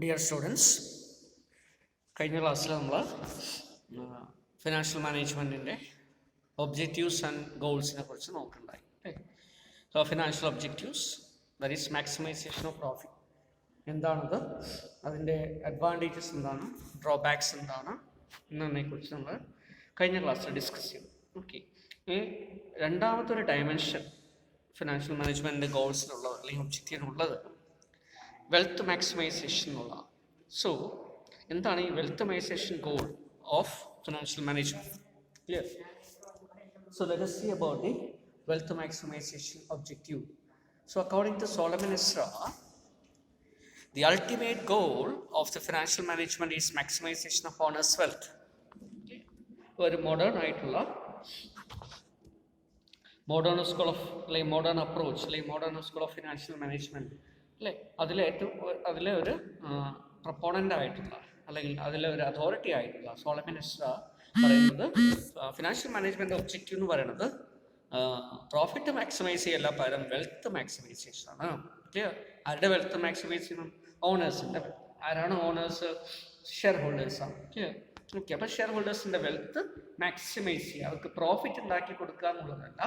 Dear students, കഴിഞ്ഞ ക്ലാസ്സിൽ നമ്മൾ ഫിനാൻഷ്യൽ മാനേജ്മെൻറ്റിൻ്റെ ഒബ്ജക്റ്റീവ്സ് ആൻഡ് ഗോൾസിനെ കുറിച്ച് നോക്കുന്നുണ്ടായി. So financial objectives, that is maximization of profit. എന്താണത്, അതിൻ്റെ അഡ്വാൻറ്റേജസ് എന്താണ്, ഡ്രോബാക്സ് എന്താണ് എന്നതിനെക്കുറിച്ച് നമ്മൾ കഴിഞ്ഞ ക്ലാസ്സിൽ ഡിസ്കസ് ചെയ്തു. ഓക്കെ, ഈ രണ്ടാമത്തെ ഒരു ഡയമെൻഷൻ ഫിനാൻഷ്യൽ മാനേജ്മെൻറ്റിൻ്റെ ഗോൾസിനുള്ളത് അല്ലെങ്കിൽ ഒബ്ജക്റ്റീവിനുള്ളത് വെൽത്ത് മാക്സിമൈസേഷൻ എന്നുള്ളതാണ്. സോ എന്താണ് ഈ wealth maximisation goal of financial management? Clear? So let us see about the wealth maximization objective. So according to Solomon Isra, the ultimate goal of the financial management is maximization of owner's wealth. ഒരു modern ആയിട്ടുള്ള modern school of അല്ലെങ്കിൽ modern approach അല്ലെങ്കിൽ modern school of financial management അല്ലേ, അതിലെ ഒരു പ്രൊപ്പോണൻ്റ് ആയിട്ടുള്ള അല്ലെങ്കിൽ അതിലെ ഒരു അതോറിറ്റി ആയിട്ടുള്ള സോളമൻ ഇസ്ര പറയുന്നത് ഫിനാൻഷ്യൽ മാനേജ്മെൻറ്റ് ഒബ്ജക്റ്റീവ് എന്ന് പറയുന്നത് പ്രോഫിറ്റ് മാക്സിമൈസ് ചെയ്യല്ല, പകരം വെൽത്ത് മാക്സിമൈസേഷൻ ആണ്. ക്ലിയർ? ആരുടെ വെൽത്ത് മാക്സിമൈസ് ചെയ്യണം? ഓണേഴ്സിൻ്റെ. ആരാണ് ഓണേഴ്സ്? ഷെയർ ഹോൾഡേഴ്സാണ്. ക്ലിയർ? ഓക്കെ, അപ്പോൾ ഷെയർ ഹോൾഡേഴ്സിൻ്റെ വെൽത്ത് മാക്സിമൈസ് ചെയ്യുക, അവർക്ക് പ്രോഫിറ്റ് ഉണ്ടാക്കി കൊടുക്കുക എന്നുള്ളതല്ല,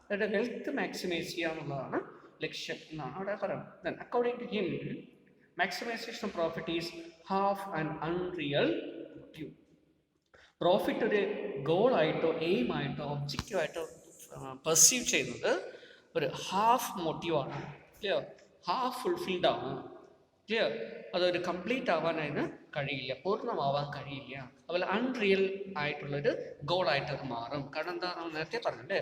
അവരുടെ വെൽത്ത് മാക്സിമൈസ് ചെയ്യുക എന്നുള്ളതാണ് ലക്ഷ്യം എന്നാണ് അവിടെ പറയുന്നത്. According to him, maximisation of profit is half and unreal motive. Profit ഒരു ഗോളായിട്ടോ എയിമായിട്ടോ ഒബ്ജക്റ്റീവായിട്ടോ പെർസീവ് ചെയ്യുന്നത് ഒരു ഹാഫ് മോട്ടീവാണ്. ക്ലിയർ? ഹാഫ് ഫുൾഫിൽഡ് ആണ്. ക്ലിയർ? അതൊരു കംപ്ലീറ്റ് ആവാനായിട്ട് കഴിയില്ല, പൂർണ്ണമാവാൻ കഴിയില്ല. അതുപോലെ അൺറിയൽ ആയിട്ടുള്ളൊരു ഗോളായിട്ട് അത് മാറും. കാരണം എന്താ, നമ്മൾ നേരത്തെ പറഞ്ഞില്ലേ,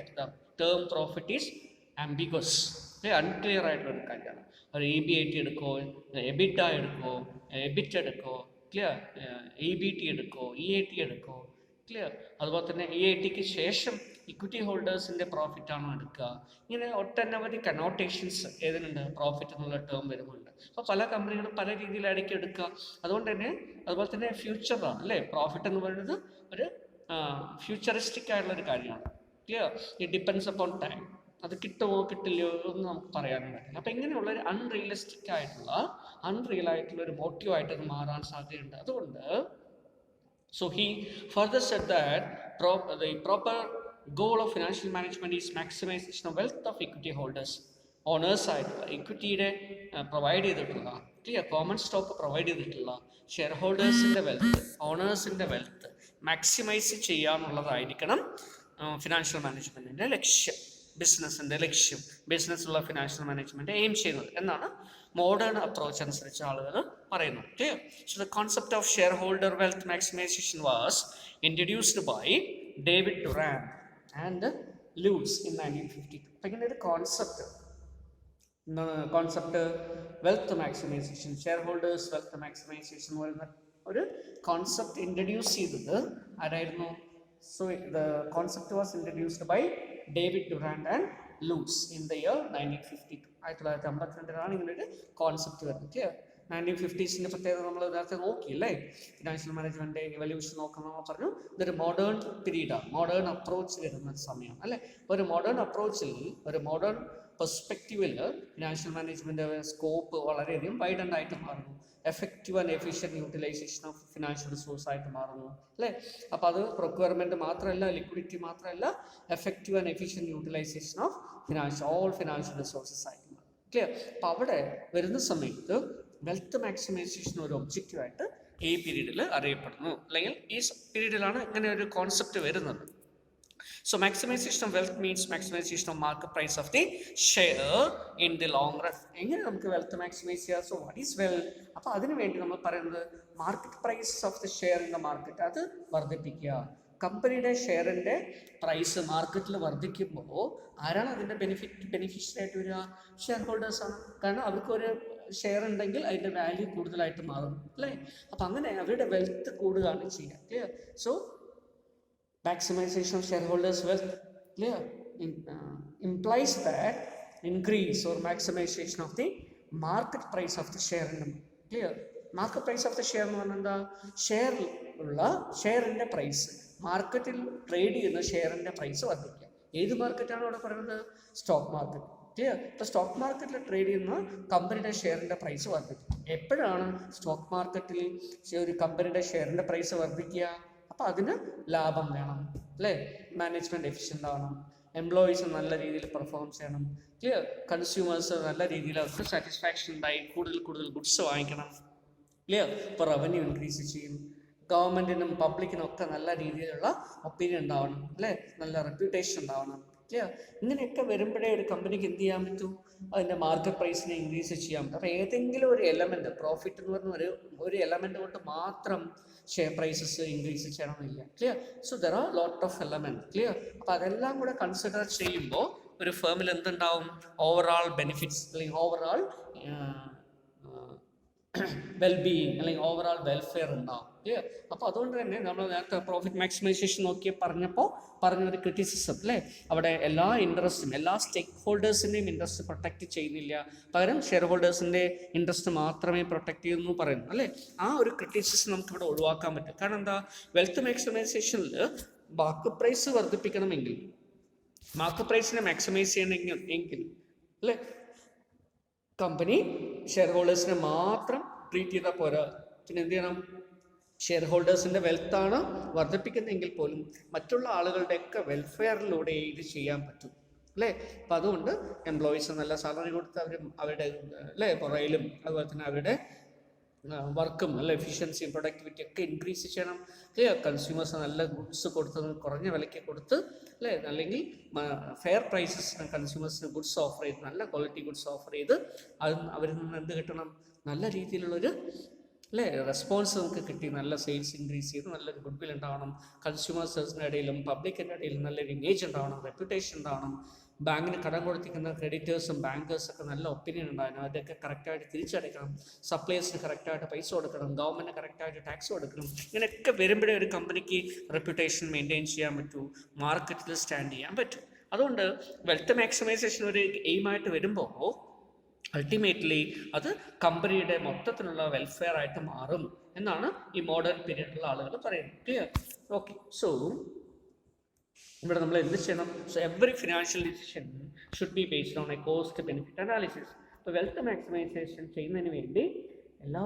term profit is ambiguous, unclear ആയിട്ടുള്ളൊരു കാര്യമാണ്. ഒരു ഇ ബി ഐ ടി എടുക്കോ, എബിറ്റ എടുക്കോ, എബിറ്റ് എടുക്കോ, ക്ലിയർ? ഇ ബി ടി എടുക്കോ, ഇ ഐ ടി എടുക്കോ, ക്ലിയർ? അതുപോലെ തന്നെ ഇ ഐ ടിക്ക് ശേഷം ഇക്വിറ്റി ഹോൾഡേഴ്സിൻ്റെ പ്രോഫിറ്റാണോ എടുക്കുക, ഇങ്ങനെ ഒട്ടനവധി കനോട്ടേഷൻസ് ഏതിനുണ്ട്, പ്രോഫിറ്റ് എന്നുള്ള ടേം വരുന്നുണ്ട്. അപ്പോൾ പല കമ്പനികളും പല രീതിയിലായിരിക്കും എടുക്കുക. അതുപോലെ തന്നെ ഫ്യൂച്ചറാണ് അല്ലേ, പ്രോഫിറ്റ് എന്ന് പറയുന്നത് ഒരു ഫ്യൂച്ചറിസ്റ്റിക് ആയിട്ടുള്ളൊരു കാര്യമാണ്. Clear? It depends upon time. അത് കിട്ടുമോ കിട്ടില്ലയോ എന്ന് നമുക്ക് പറയാനും പറ്റില്ല. അപ്പം ഇങ്ങനെയുള്ളൊരു അൺറിയൽ ആയിട്ടുള്ള ഒരു മോട്ടീവായിട്ട് അത് മാറാൻ സാധ്യതയുണ്ട്. അതുകൊണ്ട് so he further said that the proper goal of financial management is maximization of wealth of equity holders. Owners ആയിട്ടുള്ള ഇക്വിറ്റിയുടെ പ്രൊവൈഡ് ചെയ്തിട്ടുള്ള, ക്ലിയർ, കോമൺ സ്റ്റോക്ക് പ്രൊവൈഡ് ചെയ്തിട്ടുള്ള ഷെയർ ഹോൾഡേഴ്സിൻ്റെ വെൽത്ത്, ഓണേഴ്സിൻ്റെ വെൽത്ത് മാക്സിമൈസ് ചെയ്യാന്നുള്ളതായിരിക്കണം ഫിനാൻഷ്യൽ മാനേജ്മെൻറ്റിൻ്റെ ലക്ഷ്യം, ബിസിനസ്സിൻ്റെ ലക്ഷ്യം, ബിസിനസ്സുള്ള ഫിനാൻഷ്യൽ മാനേജ്മെൻറ്റ് എയിം ചെയ്യുന്നത് എന്നാണ് മോഡേൺ അപ്രോച്ച് അനുസരിച്ച് ആളുകൾ പറയുന്നത്. Clear? So the concept of shareholder wealth maximization was introduced by David Durand and Lutz in 1952. അപ്പം ഇങ്ങനെ ഒരു concept wealth maximization, shareholders wealth maximization എന്ന് പറയുന്ന ഒരു കോൺസെപ്റ്റ് ഇൻട്രൊഡ്യൂസ് ചെയ്തത് ആരായിരുന്നു? So the concept was introduced by David Durand and Lutz in the year 1952. 1952 ഇങ്ങനൊരു concept വരുന്നത്. ക്ലിയർ? 1950s പ്രത്യേകത നമ്മൾ നേരത്തെ നോക്കിയില്ലേ, ഫിനാൻഷ്യൽ മാനേജ്മെൻറ്റ് ഇവല്യൂഷൻ നോക്കണം പറഞ്ഞു. ഇതൊരു മോഡേൺ പീരീഡാണ്, മോഡേൺ അപ്രോച്ച് വരുന്ന സമയമാണ് അല്ലേ. ഒരു മോഡേൺ അപ്രോച്ചിൽ, ഒരു മോഡേൺ പെർസ്പെക്റ്റീവിൽ ഫിനാൻഷ്യൽ മാനേജ്മെൻറ്റ് സ്കോപ്പ് വളരെയധികം വൈഡൻഡ് ആയിട്ട് മാറുന്നു. Effective and efficient utilisation of financial resource ആയിട്ട് മാറുന്നു അല്ലേ. അപ്പോൾ അത് പ്രൊക്യൂർമെൻറ്റ് മാത്രമല്ല, ലിക്വിഡിറ്റി മാത്രമല്ല, effective and efficient utilisation of all financial resources ആയിട്ട് മാറും. ക്ലിയർ? അപ്പോൾ അവിടെ വരുന്ന സമയത്ത് വെൽത്ത് മാക്സിമൈസേഷൻ ഒരു ഒബ്ജക്റ്റീവായിട്ട് ഈ പീരീഡിൽ അറിയപ്പെടുന്നു, അല്ലെങ്കിൽ ഈ പീരീഡിലാണ് ഇങ്ങനെ ഒരു കോൺസെപ്റ്റ് വരുന്നത്. So maximization of wealth means maximization of market price of the share in the long run. എങ്ങനെ നമുക്ക് വെൽത്ത് മാക്സിമൈസ് ചെയ്യാം? So what is wealth? അപ്പോൾ അതിനു വേണ്ടി നമ്മൾ പറയുന്നത് market price of the share in the market, അത് വർദ്ധിപ്പിക്കുക. കമ്പനിയുടെ ഷെയറിൻ്റെ പ്രൈസ് മാർക്കറ്റിൽ വർദ്ധിക്കുമ്പോൾ ആരാണ് അതിൻ്റെ ബെനിഫിഷ്യറി ആയിട്ട് വരിക? ഷെയർ ഹോൾഡേഴ്സാണ്. കാരണം അവർക്കൊരു ഷെയർ ഉണ്ടെങ്കിൽ അതിൻ്റെ വാല്യൂ കൂടുതലായിട്ട് മാറും അല്ലേ. അപ്പം അങ്ങനെ അവരുടെ വെൽത്ത് കൂടുകയാണ് ചെയ്യുക. Clear? So maximization of shareholders' wealth, clear, implies that increase or maximization of the market price of the share in the clear. Market price of the share എന്ന് പറഞ്ഞാൽ എന്താ? ഷെയറിൻ്റെ പ്രൈസ്, മാർക്കറ്റിൽ ട്രേഡ് ചെയ്യുന്ന ഷെയറിൻ്റെ പ്രൈസ് വർദ്ധിക്കുക. ഏത് മാർക്കറ്റാണ് അവിടെ പറയുന്നത്? Stock market. ക്ലിയർ? ഇപ്പോൾ സ്റ്റോക്ക് മാർക്കറ്റിൽ ട്രേഡ് ചെയ്യുന്ന കമ്പനിയുടെ ഷെയറിൻ്റെ പ്രൈസ് വർദ്ധിക്കും. എപ്പോഴാണ് സ്റ്റോക്ക് മാർക്കറ്റിൽ ഒരു കമ്പനിയുടെ ഷെയറിൻ്റെ പ്രൈസ് വർദ്ധിക്കുക? അപ്പോൾ അതിന് ലാഭം വേണം, അല്ലേ? മാനേജ്മെൻറ്റ് എഫിഷ്യൻ്റ് ആവണം, എംപ്ലോയീസ് നല്ല രീതിയിൽ പെർഫോം ചെയ്യണം, ക്ലിയർ? കൺസ്യൂമേഴ്സ് നല്ല രീതിയിൽ അവർക്ക് സാറ്റിസ്ഫാക്ഷൻ ഉണ്ടായി കൂടുതൽ ഗുഡ്സ് വാങ്ങിക്കണം, ക്ലിയർ? ഇപ്പോൾ റവന്യൂ ഇൻക്രീസ് ചെയ്യും, ഗവൺമെൻറ്റിനും പബ്ലിക്കിനും ഒക്കെ നല്ല രീതിയിലുള്ള ഒപ്പീനിയൻ ഉണ്ടാവണം, അല്ലേ? നല്ല റെപ്യൂട്ടേഷൻ ഉണ്ടാവണം, ക്ലിയർ? ഇങ്ങനെയൊക്കെ വരുമ്പോഴേ ഒരു കമ്പനിക്ക് എന്ത് ചെയ്യാൻ പറ്റും? അതിൻ്റെ മാർക്കറ്റ് പ്രൈസിനെ ഇൻക്രീസ് ചെയ്യാൻ പറ്റും. അപ്പോൾ ഏതെങ്കിലും ഒരു എലമെൻറ്റ്, പ്രോഫിറ്റ് എന്ന് പറഞ്ഞ ഒരു എലമെൻറ്റ് കൊണ്ട് മാത്രം ഷെയർ പ്രൈസസ് ഇൻക്രീസ് ചെയ്യണമെന്നില്ല, clear? So there are lot of element, clear? അപ്പോൾ അതെല്ലാം കൂടെ കൺസിഡർ ചെയ്യുമ്പോൾ ഒരു ഫേമിൽ എന്തുണ്ടാവും? ഓവറാൾ ബെനിഫിറ്റ്സ് അല്ലെങ്കിൽ ഓവറാൾ വെൽബീയിങ് അല്ലെങ്കിൽ ഓവറാൾ വെൽഫെയർ ഉണ്ടാവും, ക്ലിയർ? അപ്പോൾ അതുകൊണ്ട് തന്നെ നമ്മൾ നേരത്തെ പ്രോഫിറ്റ് മാക്സിമൈസേഷൻ നോക്കി പറഞ്ഞൊരു ക്രിറ്റിസിസം, അല്ലേ? അവിടെ എല്ലാ ഇൻട്രസ്റ്റും, എല്ലാ സ്റ്റേക്ക് ഹോൾഡേഴ്സിൻ്റെയും ഇൻട്രസ്റ്റ് പ്രൊട്ടക്റ്റ് ചെയ്യുന്നില്ല, പകരം ഷെയർ ഹോൾഡേഴ്സിൻ്റെ ഇൻട്രസ്റ്റ് മാത്രമേ പ്രൊട്ടക്റ്റ് ചെയ്യുന്നു പറയുന്നു, അല്ലേ? ആ ഒരു ക്രിറ്റിസിസം നമുക്കിവിടെ ഒഴിവാക്കാൻ പറ്റും. കാരണം എന്താ? വെൽത്ത് മാക്സിമൈസേഷനിൽ മാർക്കറ്റ് പ്രൈസ് വർദ്ധിപ്പിക്കണമെങ്കിൽ, മാർക്കറ്റ് പ്രൈസിനെ മാക്സിമൈസ് ചെയ്യണമെങ്കിൽ, അല്ലേ, കമ്പനി ഷെയർ ഹോൾഡേഴ്സിനെ മാത്രം ട്രീറ്റ് ചെയ്താൽ പോരാ. പിന്നെ എന്ത് ചെയ്യണം? ഷെയർ ഹോൾഡേഴ്സിൻ്റെ വെൽത്താണ് വർദ്ധിപ്പിക്കുന്നതെങ്കിൽ പോലും മറ്റുള്ള ആളുകളുടെയൊക്കെ വെൽഫെയറിലൂടെ ഇത് ചെയ്യാൻ പറ്റും, അല്ലേ? അപ്പം അതുകൊണ്ട് എംപ്ലോയീസ് നല്ല സാലറി കൊടുത്ത് അവരുടെ അല്ലേ പുറയിലും അതുപോലെ തന്നെ അവരുടെ വർക്കും അല്ല എഫിഷ്യൻസിയും പ്രൊഡക്ടിവിറ്റി ഒക്കെ ഇൻക്രീസ് ചെയ്യണം, അല്ലേ? കൺസ്യൂമേഴ്സ് നല്ല ഗുഡ്സ് കൊടുത്തത് കുറഞ്ഞ വിലയ്ക്ക് കൊടുത്ത്, അല്ലേ? അല്ലെങ്കിൽ ഫെയർ പ്രൈസസിന് കൺസ്യൂമേഴ്സിന് ഗുഡ്സ് ഓഫർ ചെയ്ത് നല്ല ക്വാളിറ്റി ഗുഡ്സ് ഓഫർ ചെയ്ത് അവരിൽ നിന്ന് എന്ത് കിട്ടണം? നല്ല രീതിയിലുള്ളൊരു, അല്ലേ, റെസ്പോൺസ് നമുക്ക് കിട്ടി, നല്ല സെയിൽസ് ഇൻക്രീസ് ചെയ്ത് നല്ലൊരു ഗുഡ് വിൽ ഉണ്ടാവണം, കൺസ്യൂമേഴ്സിൻ്റെ ഇടയിലും പബ്ലിക്കിൻ്റെ ഇടയിലും നല്ലൊരു ഇമേജ് ഉണ്ടാവണം, റെപ്യൂട്ടേഷൻ ഉണ്ടാവണം, ബാങ്കിന് കടം കൊടുത്തിരിക്കുന്ന ക്രെഡിറ്റേഴ്സും ബാങ്കേഴ്സൊക്കെ നല്ല ഒപ്പീനിയൻ ഉണ്ടാകണം, അതൊക്കെ കറക്റ്റായിട്ട് തിരിച്ചടയ്ക്കണം, സപ്ലൈസിന് കറക്റ്റായിട്ട് പൈസ കൊടുക്കണം, ഗവൺമെൻറ്റിന് കറക്റ്റായിട്ട് ടാക്സ് കൊടുക്കണം. ഇങ്ങനെയൊക്കെ വരുമ്പോഴേ ഒരു കമ്പനിക്ക് റെപ്യൂട്ടേഷൻ മെയിൻറ്റെയിൻ ചെയ്യാൻ പറ്റൂ, മാർക്കറ്റിൽ സ്റ്റാൻഡ് ചെയ്യാൻ പറ്റും. അതുകൊണ്ട് വെൽത്ത് മാക്സിമൈസേഷൻ ഒരു എയിമായിട്ട് വരുമ്പോൾ അൾട്ടിമേറ്റ്ലി അത് കമ്പനിയുടെ മൊത്തത്തിലുള്ള വെൽഫെയർ ആയിട്ട് മാറും എന്നാണ് ഈ മോഡേൺ പീരീഡിലുള്ള ആളുകൾ പറയുന്നത്, ക്ലിയർ? ഓക്കെ, സോ ഇവിടെ നമ്മൾ എന്ത് ചെയ്യണം? So every financial decision should be based on A cost benefit analysis. ഇപ്പോൾ വെൽത്ത് മാക്സിമൈസേഷൻ ചെയ്യുന്നതിന് വേണ്ടി എല്ലാ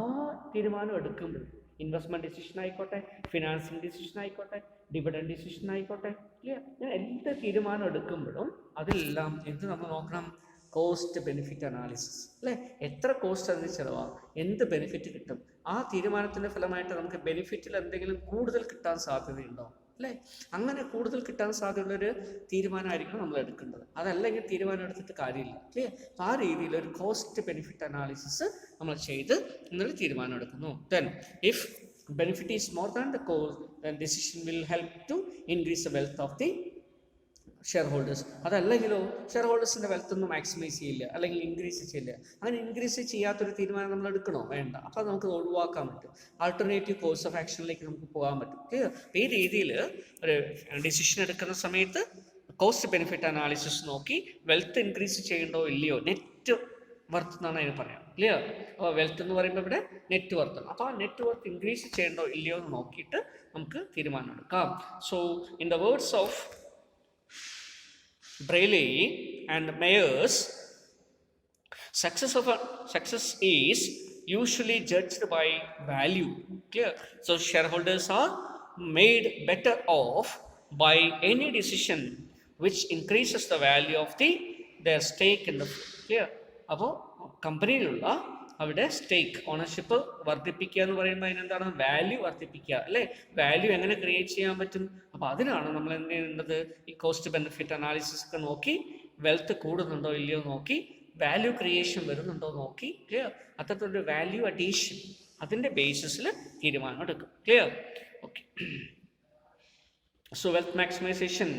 തീരുമാനവും എടുക്കുമ്പോഴും, ഇൻവെസ്റ്റ്മെൻറ്റ് ഡിസിഷൻ ആയിക്കോട്ടെ, ഫിനാൻസിങ് ഡിസിഷൻ ആയിക്കോട്ടെ, ഡിവിഡൻഡ് ഡിസിഷൻ ആയിക്കോട്ടെ, ക്ലിയർ? എല്ലാ തീരുമാനം എടുക്കുമ്പോഴും അതെല്ലാം എന്ത് നമ്മൾ നോക്കണം? കോസ്റ്റ് ബെനിഫിറ്റ് അനാലിസിസ്, അല്ലേ? എത്ര കോസ്റ്റ് അതിന് ചിലവാകും, എന്ത് ബെനിഫിറ്റ് കിട്ടും, ആ തീരുമാനത്തിൻ്റെ ഫലമായിട്ട് നമുക്ക് ബെനിഫിറ്റിൽ എന്തെങ്കിലും കൂടുതൽ കിട്ടാൻ സാധ്യതയുണ്ടോ, അല്ലേ? അങ്ങനെ കൂടുതൽ കിട്ടാൻ സാധ്യതയുള്ളൊരു തീരുമാനമായിരിക്കും നമ്മൾ എടുക്കേണ്ടത്. അതല്ലെങ്കിൽ തീരുമാനം എടുത്തിട്ട് കാര്യമില്ല, ക്ലിയർ? ആ രീതിയിൽ ഒരു കോസ്റ്റ് ബെനിഫിറ്റ് അനാലിസിസ് നമ്മൾ ചെയ്ത് എന്നൊരു തീരുമാനം എടുക്കുന്നു. Then if benefit is more than the cost, then decision will help to increase the wealth of the shareholders. അതല്ലെങ്കിലോ ഷെയർ ഹോൾഡേഴ്സിൻ്റെ വെൽത്ത് ഒന്നും മാക്സിമൈസ് ചെയ്യില്ല അല്ലെങ്കിൽ ഇൻക്രീസ് ചെയ്യില്ല. അങ്ങനെ ഇൻക്രീസ് ചെയ്യാത്തൊരു തീരുമാനം നമ്മൾ എടുക്കണോ? വേണ്ട. അപ്പോൾ നമുക്ക് ഒഴിവാക്കാൻ പറ്റും, ആൾട്ടർനേറ്റീവ് കോഴ്സ് ഓഫ് ആക്ഷനിലേക്ക് നമുക്ക് പോകാൻ പറ്റും, ക്ലിയർ? ഈ രീതിയിൽ ഒരു ഡിസിഷൻ എടുക്കുന്ന സമയത്ത് കോസ്റ്റ് ബെനിഫിറ്റ് അനാലിസിസ് നോക്കി വെൽത്ത് ഇൻക്രീസ് ചെയ്യണ്ടോ ഇല്ലയോ, നെറ്റ് വർത്ത് എന്നാണ് അതിന് പറയാം, ക്ലിയർ? അപ്പോൾ വെൽത്ത് എന്ന് പറയുമ്പോൾ ഇവിടെ നെറ്റ് വർത്ത്, അപ്പോൾ ആ നെറ്റ് വർത്ത് ഇൻക്രീസ് ചെയ്യണ്ടോ ഇല്ലയോ എന്ന് നോക്കിയിട്ട് നമുക്ക് തീരുമാനം എടുക്കാം. So in the words of Brayley and Mayers, success is usually judged by value, clear? So shareholders are made better off by any decision which increases the value of their stake in the, clear? അപ്പോൾ കമ്പനിയിലുള്ള അവിടെ സ്റ്റേക്ക് ownership വർദ്ധിപ്പിക്കുക എന്ന് പറയുമ്പോൾ അതിനെന്താണ്? Value വർദ്ധിപ്പിക്കുക, അല്ലേ? Value എങ്ങനെ create ചെയ്യാൻ പറ്റും? അപ്പോൾ അതിനാണ് നമ്മൾ എന്ത് ചെയ്യേണ്ടത്? ഈ കോസ്റ്റ് ബെനിഫിറ്റ് അനാലിസിസ് ഒക്കെ നോക്കി വെൽത്ത് കൂടുന്നുണ്ടോ ഇല്ലയോ നോക്കി, വാല്യൂ ക്രിയേഷൻ വരുന്നുണ്ടോ നോക്കി, ക്ലിയർ? അത്തരത്തിലൊരു വാല്യൂ അഡീഷൻ അതിൻ്റെ ബേസിസിൽ തീരുമാനം എടുക്കും, clear? Okay. So wealth maximization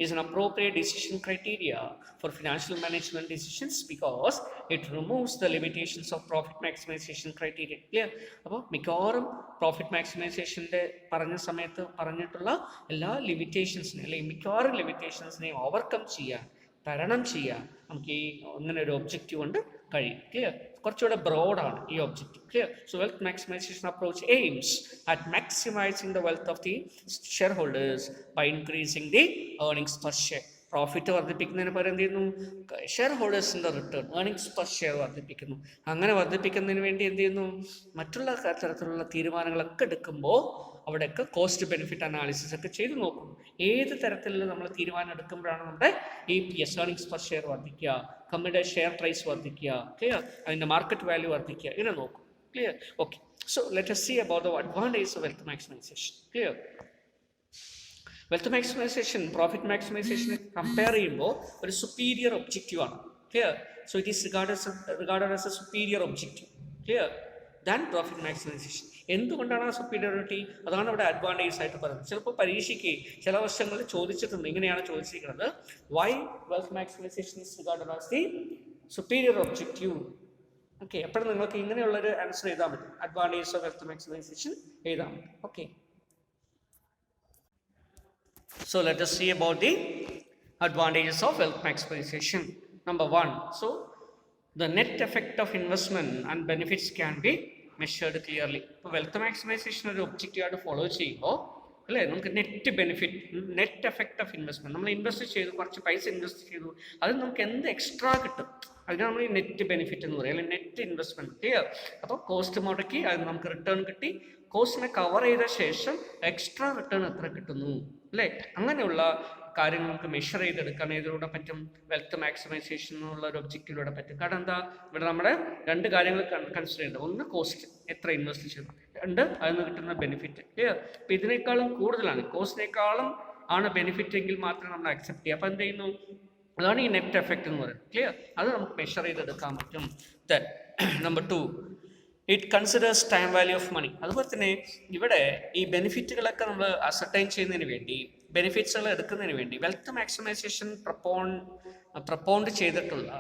is an appropriate decision criteria for financial management decisions because it removes the limitations of profit maximization criteria, clear? അപ്പോൾ മിക്കവാറും പ്രോഫിറ്റ് മാക്സിമൈസേഷൻ്റെ പറഞ്ഞ സമയത്ത് പറഞ്ഞിട്ടുള്ള എല്ലാ ലിമിറ്റേഷൻസിനെയും അല്ലെങ്കിൽ മിക്കവാറും ലിമിറ്റേഷൻസിനെയും ഓവർകം ചെയ്യാൻ, തരണം ചെയ്യാൻ നമുക്ക് ഈ അങ്ങനെ ഒരു ഒബ്ജക്റ്റീവ് കൊണ്ട് കഴിയും, ക്ലിയർ? കുറച്ചുകൂടെ ബ്രോഡാണ് ഈ objective, clear? So wealth maximization approach aims at maximizing the wealth of the shareholders by increasing the earnings per share. Profit വർദ്ധിപ്പിക്കുന്നതിന് പകരം എന്ത് ചെയ്യുന്നു, ഷെയർ ഹോൾഡേഴ്സിൻ്റെ റിട്ടേൺ ഏർണിങ്സ് പെർ ഷെയർ വർദ്ധിപ്പിക്കുന്നു. അങ്ങനെ വർദ്ധിപ്പിക്കുന്നതിന് വേണ്ടി എന്ത് ചെയ്യുന്നു, മറ്റുള്ള തരത്തിലുള്ള തീരുമാനങ്ങളൊക്കെ എടുക്കുമ്പോൾ അവിടെയൊക്കെ കോസ്റ്റ് ബെനിഫിറ്റ് അനാലിസിസ് ഒക്കെ ചെയ്ത് നോക്കും. ഏത് തരത്തിൽ നമ്മൾ തീരുമാനം എടുക്കുമ്പോഴാണ് നമ്മുടെ EPS ഏർണിങ്സ് പെർ ഷെയർ വർദ്ധിക്കുക, കമ്പനിയുടെ ഷെയർ പ്രൈസ് വർദ്ധിക്കുക, ക്ലിയർ, അതിൻ്റെ മാർക്കറ്റ് വാല്യൂ വർദ്ധിക്കുക, ഇങ്ങനെ നോക്കും. Clear? Okay. So let us see about the advantages of wealth maximization. Clear? Wealth maximization, profit maximization compare ചെയ്യുമ്പോൾ ഒരു superior objective ആണ്. Clear? So it is regarded as a superior objective. Clear? Than profit maximization. എന്തുകൊണ്ടാണ് ആ superiority? അതാണ് അവിടെ advantage ആയിട്ട് പറയുന്നത്. ചിലപ്പോൾ പരീക്ഷയ്ക്ക് ചില വർഷങ്ങളിൽ ചോദിച്ചിട്ടുണ്ട്, ഇങ്ങനെയാണ് ചോദിച്ചിരിക്കുന്നത്, why wealth maximization is regarded as the superior objective. Okay, എപ്പോഴും നിങ്ങൾക്ക് ഇങ്ങനെയുള്ളൊരു ആൻസർ എഴുതാൻ പറ്റും, അഡ്വാൻറ്റേജ് ഓഫ് വെൽത്ത് മാക്സിമൈസേഷൻ എഴുതാൻ പറ്റും. Okay, so let us see about the advantages of wealth maximization. Number 1, so the net effect of investment and benefits can be measured clearly. ഇപ്പോൾ wealth maximisation ഒരു objective ആയിട്ട് follow ചെയ്യുമ്പോൾ അല്ലേ, നമുക്ക് net benefit, net effect of investment, നമ്മൾ invest ചെയ്തു, കുറച്ച് പൈസ ഇൻവെസ്റ്റ് ചെയ്തു, അത് നമുക്ക് എന്ത് എക്സ്ട്രാ കിട്ടും, അതിനാണ് നമ്മൾ ഈ നെറ്റ് ബെനിഫിറ്റ് എന്ന് പറയുക, അല്ലെങ്കിൽ നെറ്റ് ഇൻവെസ്റ്റ്മെന്റ്. ക്ലിയർ? അപ്പോൾ കോസ്റ്റ് മുടക്കി അത് നമുക്ക് റിട്ടേൺ കിട്ടി, കോസ്റ്റിനെ കവർ ചെയ്ത ശേഷം എക്സ്ട്രാ റിട്ടേൺ എത്ര കിട്ടുന്നു, അല്ലേ? അങ്ങനെയുള്ള കാര്യങ്ങൾ നമുക്ക് മെഷർ ചെയ്തെടുക്കാൻ ഇതിലൂടെ പറ്റും, വെൽത്ത് മാക്സിമൈസേഷൻ എന്നുള്ള ഒരു ഒബ്ജക്റ്റിലൂടെ പറ്റും. കാരണം എന്താ, ഇവിടെ നമ്മുടെ രണ്ട് കാര്യങ്ങൾ കൺസിഡർ ചെയ്യുന്നത്, ഒന്ന് കോസ്റ്റ് എത്ര ഇൻവെസ്റ്റ് ചെയ്തു, രണ്ട് അതിൽ നിന്ന് കിട്ടുന്ന ബെനിഫിറ്റ്. ക്ലിയർ? അപ്പം ഇതിനേക്കാളും കൂടുതലാണ്, കോസ്റ്റിനേക്കാളും ആണ് ബെനിഫിറ്റ് എങ്കിൽ മാത്രമേ നമ്മൾ അക്സെപ്റ്റ് ചെയ്യുക. അപ്പം എന്ത് ചെയ്യുന്നു, അതാണ് ഈ നെറ്റ് എഫക്റ്റ് എന്ന് പറയുന്നത്. ക്ലിയർ? അത് നമുക്ക് മെഷർ ചെയ്തെടുക്കാൻ പറ്റും. Then number 2, it considers time value of money. അതുപോലെ തന്നെ ഇവിടെ ഈ ബെനിഫിറ്റുകളൊക്കെ നമ്മൾ അസർട്ടൈൻ ചെയ്യുന്നതിന് വേണ്ടി, ബെനിഫിറ്റ്സുകൾ എടുക്കുന്നതിന് വേണ്ടി വെൽത്ത് മാക്സിമൈസേഷൻ പ്രപ്പോണ്ട് ചെയ്തിട്ടുള്ള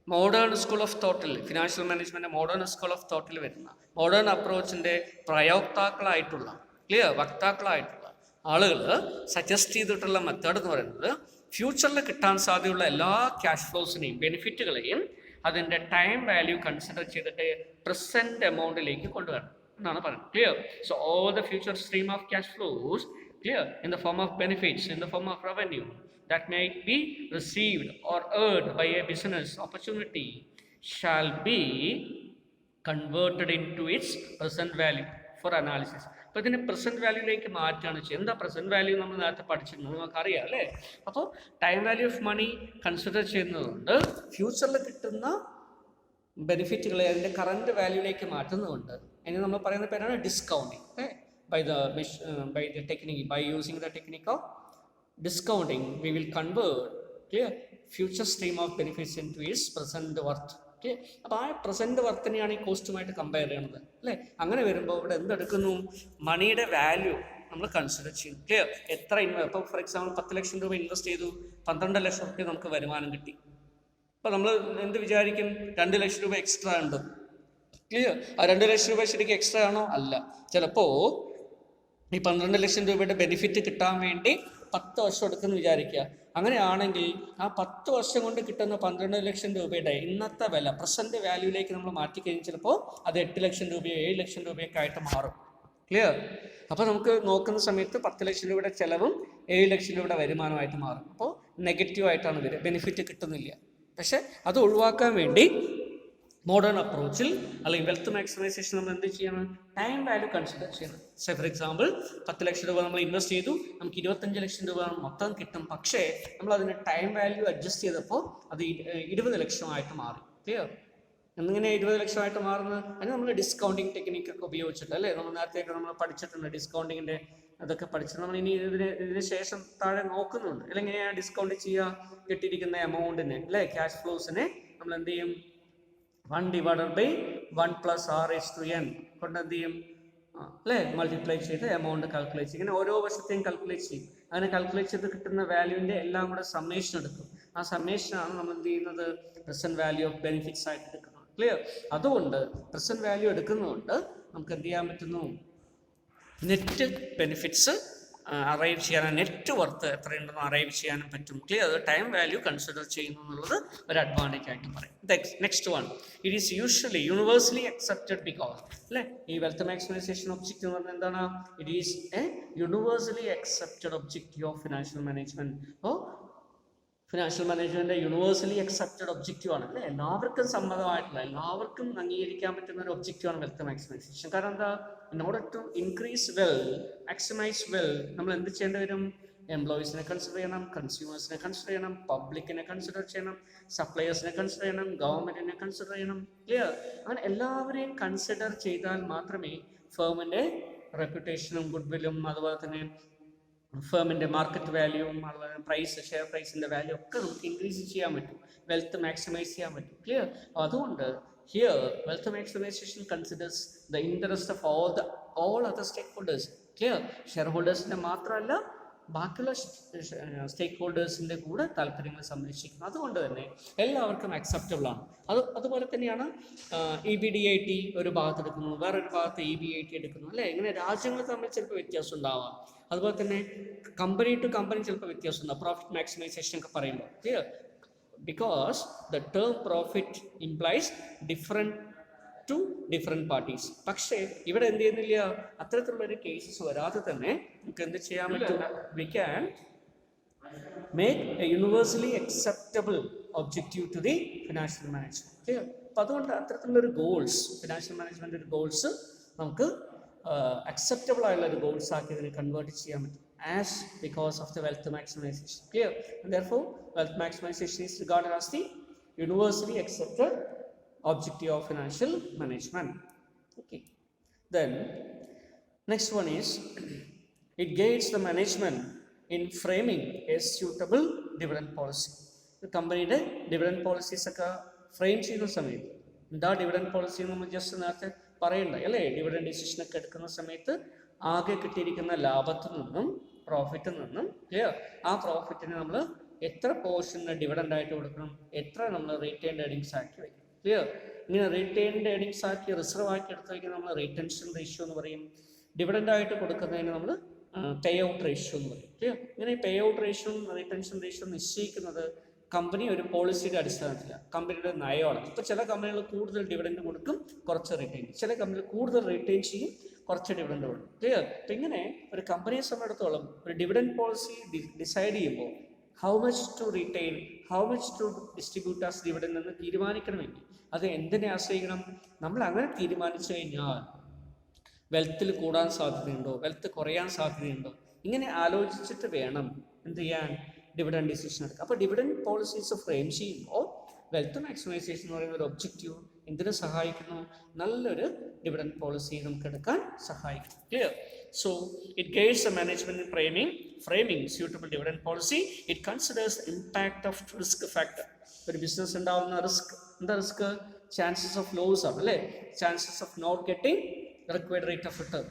മോഡേൺ സ്കൂൾ ഓഫ് തോട്ടിൽ, financial management modern school of തോട്ടിൽ വരുന്ന മോഡേൺ അപ്രോച്ചിൻ്റെ പ്രയോക്താക്കളായിട്ടുള്ള, ക്ലിയർ, വക്താക്കളായിട്ടുള്ള ആളുകൾ സജസ്റ്റ് ചെയ്തിട്ടുള്ള മെത്തേഡ് എന്ന് പറയുന്നത് ഫ്യൂച്ചറിൽ കിട്ടാൻ സാധ്യതയുള്ള എല്ലാ ക്യാഷ് ഫ്ലോസിനെയും ബെനിഫിറ്റുകളെയും അതിൻ്റെ ടൈം വാല്യൂ കൺസിഡർ ചെയ്തിട്ട് പ്രസൻറ്റ് എമൗണ്ടിലേക്ക് കൊണ്ടുവരണം എന്നാണ് പറയുന്നത്. Clear? So all the future stream of cash flows, clear, in the form of benefits, in the form of revenue that may be received or earned by a business opportunity shall be converted into its present value for analysis. അപ്പോൾ ഇതിനെ present വാല്യൂയിലേക്ക് മാറ്റുകയാണ് ചെയ്യുന്നത്. എന്താ present value നമ്മൾ നേരത്തെ പഠിച്ചിട്ടുണ്ട്, നമുക്കറിയാം അല്ലേ? അപ്പോൾ time value of money consider ചെയ്യുന്നതുകൊണ്ട് ഫ്യൂച്ചറിൽ കിട്ടുന്ന ബെനിഫിറ്റുകളെ അതിൻ്റെ കറൻറ്റ് വാല്യൂയിലേക്ക് മാറ്റുന്നതുകൊണ്ട് അതിന് നമ്മൾ പറയുന്ന പേരാണ് discounting. By the technique, by using the technique of discounting, we will convert, clear, future stream of benefits into its present worth. Okay, അപ്പോൾ ആ പ്രസൻറ്റ് വർത്തിനെയാണ് ഈ കോസ്റ്റുമായിട്ട് കമ്പയർ ചെയ്യണത്, അല്ലേ? അങ്ങനെ വരുമ്പോൾ ഇവിടെ എന്തെടുക്കുന്നു, മണിയുടെ വാല്യൂ നമ്മൾ കൺസിഡർ ചെയ്യും. ക്ലിയർ? എത്ര ഇപ്പോൾ ഫോർ എക്സാമ്പിൾ 10 ലക്ഷം രൂപ ഇൻവെസ്റ്റ് ചെയ്തു, 12 ലക്ഷം രൂപ നമുക്ക് വരുമാനം കിട്ടി. അപ്പോൾ നമ്മൾ എന്ത് വിചാരിക്കും, 2 ലക്ഷം രൂപ എക്സ്ട്രാ ഉണ്ട്. ക്ലിയർ? ആ 2 ലക്ഷം രൂപ ശരിക്കും എക്സ്ട്രാ ആണോ? അല്ല. ചിലപ്പോൾ ഈ 12 ലക്ഷം രൂപയുടെ ബെനിഫിറ്റ് കിട്ടാൻ വേണ്ടി 10 വർഷം എടുക്കുമെന്ന് വിചാരിക്കുക. അങ്ങനെയാണെങ്കിൽ ആ 10 വർഷം കൊണ്ട് കിട്ടുന്ന 12 ലക്ഷം രൂപയുടെ ഇന്നത്തെ വില പ്രസന്റ് വാല്യൂയിലേക്ക് നമ്മൾ മാറ്റിക്കഴിഞ്ഞാൽ ചിലപ്പോൾ അത് 8 ലക്ഷം രൂപയോ 7 ലക്ഷം രൂപയൊക്കെ ആയിട്ട് മാറും. ക്ലിയർ? അപ്പോൾ നമുക്ക് നോക്കുന്ന സമയത്ത് 10 ലക്ഷം രൂപയുടെ ചിലവും 7 ലക്ഷം രൂപയുടെ വരുമാനമായിട്ട് മാറും. അപ്പോൾ നെഗറ്റീവായിട്ടാണ് വരിക, ബെനിഫിറ്റ് കിട്ടുന്നില്ല. പക്ഷെ അത് ഒഴിവാക്കാൻ വേണ്ടി മോഡേൺ അപ്രോച്ചിൽ അല്ലെങ്കിൽ വെൽത്ത് മാക്സിമൈസേഷൻ നമ്മൾ എന്ത് ചെയ്യണം, ടൈം വാല്യൂ കൺസിഡർ ചെയ്യണം. സേ ഫോർ എക്സാമ്പിൾ 10 ലക്ഷം രൂപ നമ്മൾ ഇൻവെസ്റ്റ് ചെയ്തു, നമുക്ക് 25 ലക്ഷം രൂപ മൊത്തം കിട്ടും. പക്ഷേ നമ്മൾ അതിന് ടൈം വാല്യൂ അഡ്ജസ്റ്റ് ചെയ്തപ്പോൾ അത് 20 ലക്ഷമായിട്ട് മാറി. ക്ലിയർ? എന്നിങ്ങനെ 20 ലക്ഷമായിട്ട് മാറുന്നത് അതിന് നമ്മൾ ഡിസ്കൗണ്ടിങ് ടെക്നിക്കൊക്കെ ഉപയോഗിച്ചിട്ട്, അല്ലേ? നമ്മൾ നേരത്തെയൊക്കെ നമ്മൾ പഠിച്ചിട്ടുണ്ട് ഡിസ്കൗണ്ടിങ്ങിൻ്റെ അതൊക്കെ പഠിച്ചിട്ട് നമ്മൾ ഇനി ഇതിന് ശേഷം താഴെ നോക്കുന്നുണ്ട്. അല്ലെങ്കിൽ എങ്ങനെയാണ് ഡിസ്കൗണ്ട് ചെയ്യുക, കിട്ടിയിരിക്കുന്ന എമൗണ്ടിനെ, അല്ലേ, ക്യാഷ് ഫ്ലോസിനെ നമ്മൾ എന്ത് ചെയ്യും, 1/1 + r/n കൊണ്ട് എന്ത് ചെയ്യും, അല്ലേ, മൾട്ടിപ്ലൈ ചെയ്ത് എമൗണ്ട് കാൽക്കുലേറ്റ് ചെയ്യും. ഇങ്ങനെ ഓരോ വർഷത്തെയും കാൽക്കുലേറ്റ് ചെയ്യും. അങ്ങനെ കാൽക്കുലേറ്റ് ചെയ്ത് കിട്ടുന്ന വാല്യൂവിൻ്റെ എല്ലാം കൂടെ സമ്മേഷൻ എടുക്കും. ആ സമ്മേഷനാണ് നമ്മൾ എന്ത് ചെയ്യുന്നത്, പ്രസൻറ്റ് വാല്യൂ ഓഫ് ബെനിഫിറ്റ്സ് ആയിട്ട് എടുക്കുന്നത്. ക്ലിയർ? അതുകൊണ്ട് പ്രസൻറ്റ് വാല്യൂ എടുക്കുന്നതുകൊണ്ട് നമുക്ക് എന്ത് ചെയ്യാൻ പറ്റുന്നു, നെറ്റ് ബെനിഫിറ്റ്സ് അറൈവ് ചെയ്യാനും നെറ്റ് വർത്ത് എത്രയുണ്ടെന്ന് അറൈവ് ചെയ്യാനും പറ്റും. ക്ലിയർ? അത് ടൈം വാല്യൂ കൺസിഡർ ചെയ്യുന്നു എന്നുള്ളത് ഒരു അഡ്വാൻറ്റേജ് ആയിട്ട് പറയും. Next one, it is universally accepted because, അല്ലേ, ഈ വെൽത്ത് മാക്സിമൈസേഷൻ ഒബ്ജക്റ്റീവ് എന്ന് പറഞ്ഞാൽ എന്താണ്, it is a universally accepted objective of financial management. അപ്പോൾ financial management universally accepted objective ആണ് അല്ലേ, എല്ലാവർക്കും സമ്മതമായിട്ടുള്ള, എല്ലാവർക്കും അംഗീകരിക്കാൻ പറ്റുന്ന ഒരു ഒബ്ജക്റ്റീവ് ആണ് വെൽത്ത് മാക്സിമൈസേഷൻ. കാരണം എന്താ, in order to increase maximise നമ്മൾ എന്ത് ചെയ്യേണ്ടി വരും? എംപ്ലോയീസിനെ കൺസിഡർ ചെയ്യണം, കൺസ്യൂമേഴ്സിനെ കൺസിഡർ ചെയ്യണം, പബ്ലിക്കിനെ കൺസിഡർ ചെയ്യണം, സപ്ലയേഴ്സിനെ കൺസിഡർ ചെയ്യണം, ഗവൺമെന്റിനെ കൺസിഡർ ചെയ്യണം. ക്ലിയർ? അങ്ങനെ എല്ലാവരെയും കൺസിഡർ ചെയ്താൽ മാത്രമേ ഫേമിന്റെ റെപ്യൂട്ടേഷനും ഗുഡ്വില്ലും അതുപോലെ തന്നെ ഫേമിൻ്റെ മാർക്കറ്റ് വാല്യൂവും അതുപോലെ പ്രൈസ്, ഷെയർ പ്രൈസിൻ്റെ വാല്യൂ ഒക്കെ നമുക്ക് ഇൻക്രീസ് ചെയ്യാൻ പറ്റും, വെൽത്ത് മാക്സിമൈസ് ചെയ്യാൻ പറ്റും. ക്ലിയർ? അതുകൊണ്ട് here wealth maximization considers the interest of all other stakeholders. Clear? ഷെയർ ഹോൾഡേഴ്സിൻ്റെ മാത്രമല്ല ബാക്കിയുള്ള സ്റ്റേക്ക് ഹോൾഡേഴ്സിൻ്റെ കൂടെ താല്പര്യങ്ങൾ സംരക്ഷിക്കുന്നു. അതുകൊണ്ട് തന്നെ എല്ലാവർക്കും അക്സെപ്റ്റബിൾ ആണ്. അതുപോലെ തന്നെയാണ് EBDIT ഒരു ഭാഗത്ത് എടുക്കുന്നു, വേറൊരു ഭാഗത്ത് EBIT എടുക്കുന്നു അല്ലേ. ഇങ്ങനെ രാജ്യങ്ങൾ തമ്മിൽ ചിലപ്പോൾ വ്യത്യാസം ഉണ്ടാവാം. അതുപോലെ തന്നെ കമ്പനി ടു കമ്പനി ചിലപ്പോൾ വ്യത്യാസം ഉണ്ടാവും, പ്രോഫിറ്റ് മാക്സിമൈസേഷൻ ഒക്കെ പറയുമ്പോൾ. Clear? Because the term profit implies different parties. പക്ഷേ ഇവിടെ എന്ത് ചെയ്യുന്നില്ല, അത്തരത്തിലുള്ളൊരു കേസസ് വരാതെ തന്നെ നമുക്ക് എന്ത് ചെയ്യാൻ പറ്റും? We can make a universally acceptable objective to the financial management. Clear? അപ്പം അതുകൊണ്ട് അത്തരത്തിലുള്ളൊരു ഗോൾസ്, ഫിനാൻഷ്യൽ മാനേജ്മെന്റ് ഒരു ഗോൾസ് നമുക്ക് acceptable ആയുള്ള ഒരു ഗോൾസ് ആക്കി ഇതിനെ കൺവേർട്ട് ചെയ്യാൻ പറ്റും as because of the wealth maximization. Clear? And therefore wealth maximization is regarded as the universally accepted objective of financial management. Okay, then next one is it guides the management in framing a suitable dividend policy. The company dividend policies ഒക്കെ frame ചെയ്യുന്ന സമയത്ത് എന്താ dividend policy നമ്മൾ just നേരത്തെ പറയണ്ട അല്ലേ. Dividend ഡിസിഷനൊക്കെ എടുക്കുന്ന സമയത്ത് ആകെ കിട്ടിയിരിക്കുന്ന ലാഭത്തിൽ നിന്നും പ്രോഫിറ്റിൽ നിന്നും ക്ലിയർ, ആ പ്രോഫിറ്റിന് നമ്മൾ എത്ര പോർഷന് ഡിവിഡൻഡ് ആയിട്ട് കൊടുക്കണം, എത്ര നമ്മൾ റീറ്റെയിൻഡ് ഏർണിങ്സ് ആക്കി വയ്ക്കും. ക്ലിയർ? ഇങ്ങനെ റീറ്റെയിൻഡ് ഏർണിങ്സ് ആക്കി റിസർവ് ആക്കി എടുത്ത് വയ്ക്കുന്ന നമ്മൾ റീറ്റൻഷൻ റേഷ്യോ എന്ന് പറയും. ഡിവിഡൻഡ് ആയിട്ട് കൊടുക്കുന്നതിന് നമ്മൾ പേ ഔട്ട് റേഷ്യോ എന്ന് പറയും. ക്ലിയർ? ഇങ്ങനെ pay out ratio retention ratio നിശ്ചയിക്കുന്നത് കമ്പനി ഒരു പോളിസിയുടെ അടിസ്ഥാനത്തിലാണ്, കമ്പനിയുടെ നയമാണ്. ഇപ്പോൾ ചില കമ്പനികൾ കൂടുതൽ ഡിവിഡൻഡ് കൊടുക്കും, കുറച്ച് റിട്ടേൺ ചെയ്യും. ചില കമ്പനികൾ കൂടുതൽ റിട്ടേൺ ചെയ്യും, കുറച്ച് ഡിവിഡൻഡ് കൊടുക്കും. ക്ലിയർ? അപ്പം ഇങ്ങനെ ഒരു കമ്പനിയെ സംബന്ധിച്ചിടത്തോളം ഒരു ഡിവിഡൻഡ് പോളിസി ഡിസൈഡ് ചെയ്യുമ്പോൾ how much to retain, how much to distribute as dividend എന്ന് തീരുമാനിക്കണമെങ്കിൽ അത് എന്തിനെ ആശ്രയിക്കണം? നമ്മൾ അങ്ങനെ തീരുമാനിച്ചു കഴിഞ്ഞാൽ വെൽത്തിൽ കൂടാൻ സാധ്യതയുണ്ടോ, വെൽത്ത് കുറയാൻ സാധ്യതയുണ്ടോ, ഇങ്ങനെ ആലോചിച്ചിട്ട് വേണം എന്ത് ചെയ്യാൻ, ഡിവിഡൻഡ് ഡിസിഷൻ എടുക്കുക. അപ്പോൾ ഡിവിഡൻഡ് പോളിസീസ് ഫ്രെയിം ചെയ്യുമ്പോൾ വെൽത്ത് മാക്സിമൈസേഷൻ എന്ന് പറയുന്ന ഒരു ഒബ്ജക്റ്റീവ് എന്തിനു സഹായിക്കുന്നു? നല്ലൊരു ഡിവിഡൻഡ് പോളിസി നമുക്ക് എടുക്കാൻ സഹായിക്കും. Clear? So it guides the management in framing suitable dividend policy. It considers impact of risk factor. ഒരു ബിസിനസ് ഉണ്ടാവുന്ന റിസ്ക്, എന്താ റിസ്ക്? ചാൻസസ് ഓഫ് ലോസ് ആണ് അല്ലേ, chances of not getting required rate of return.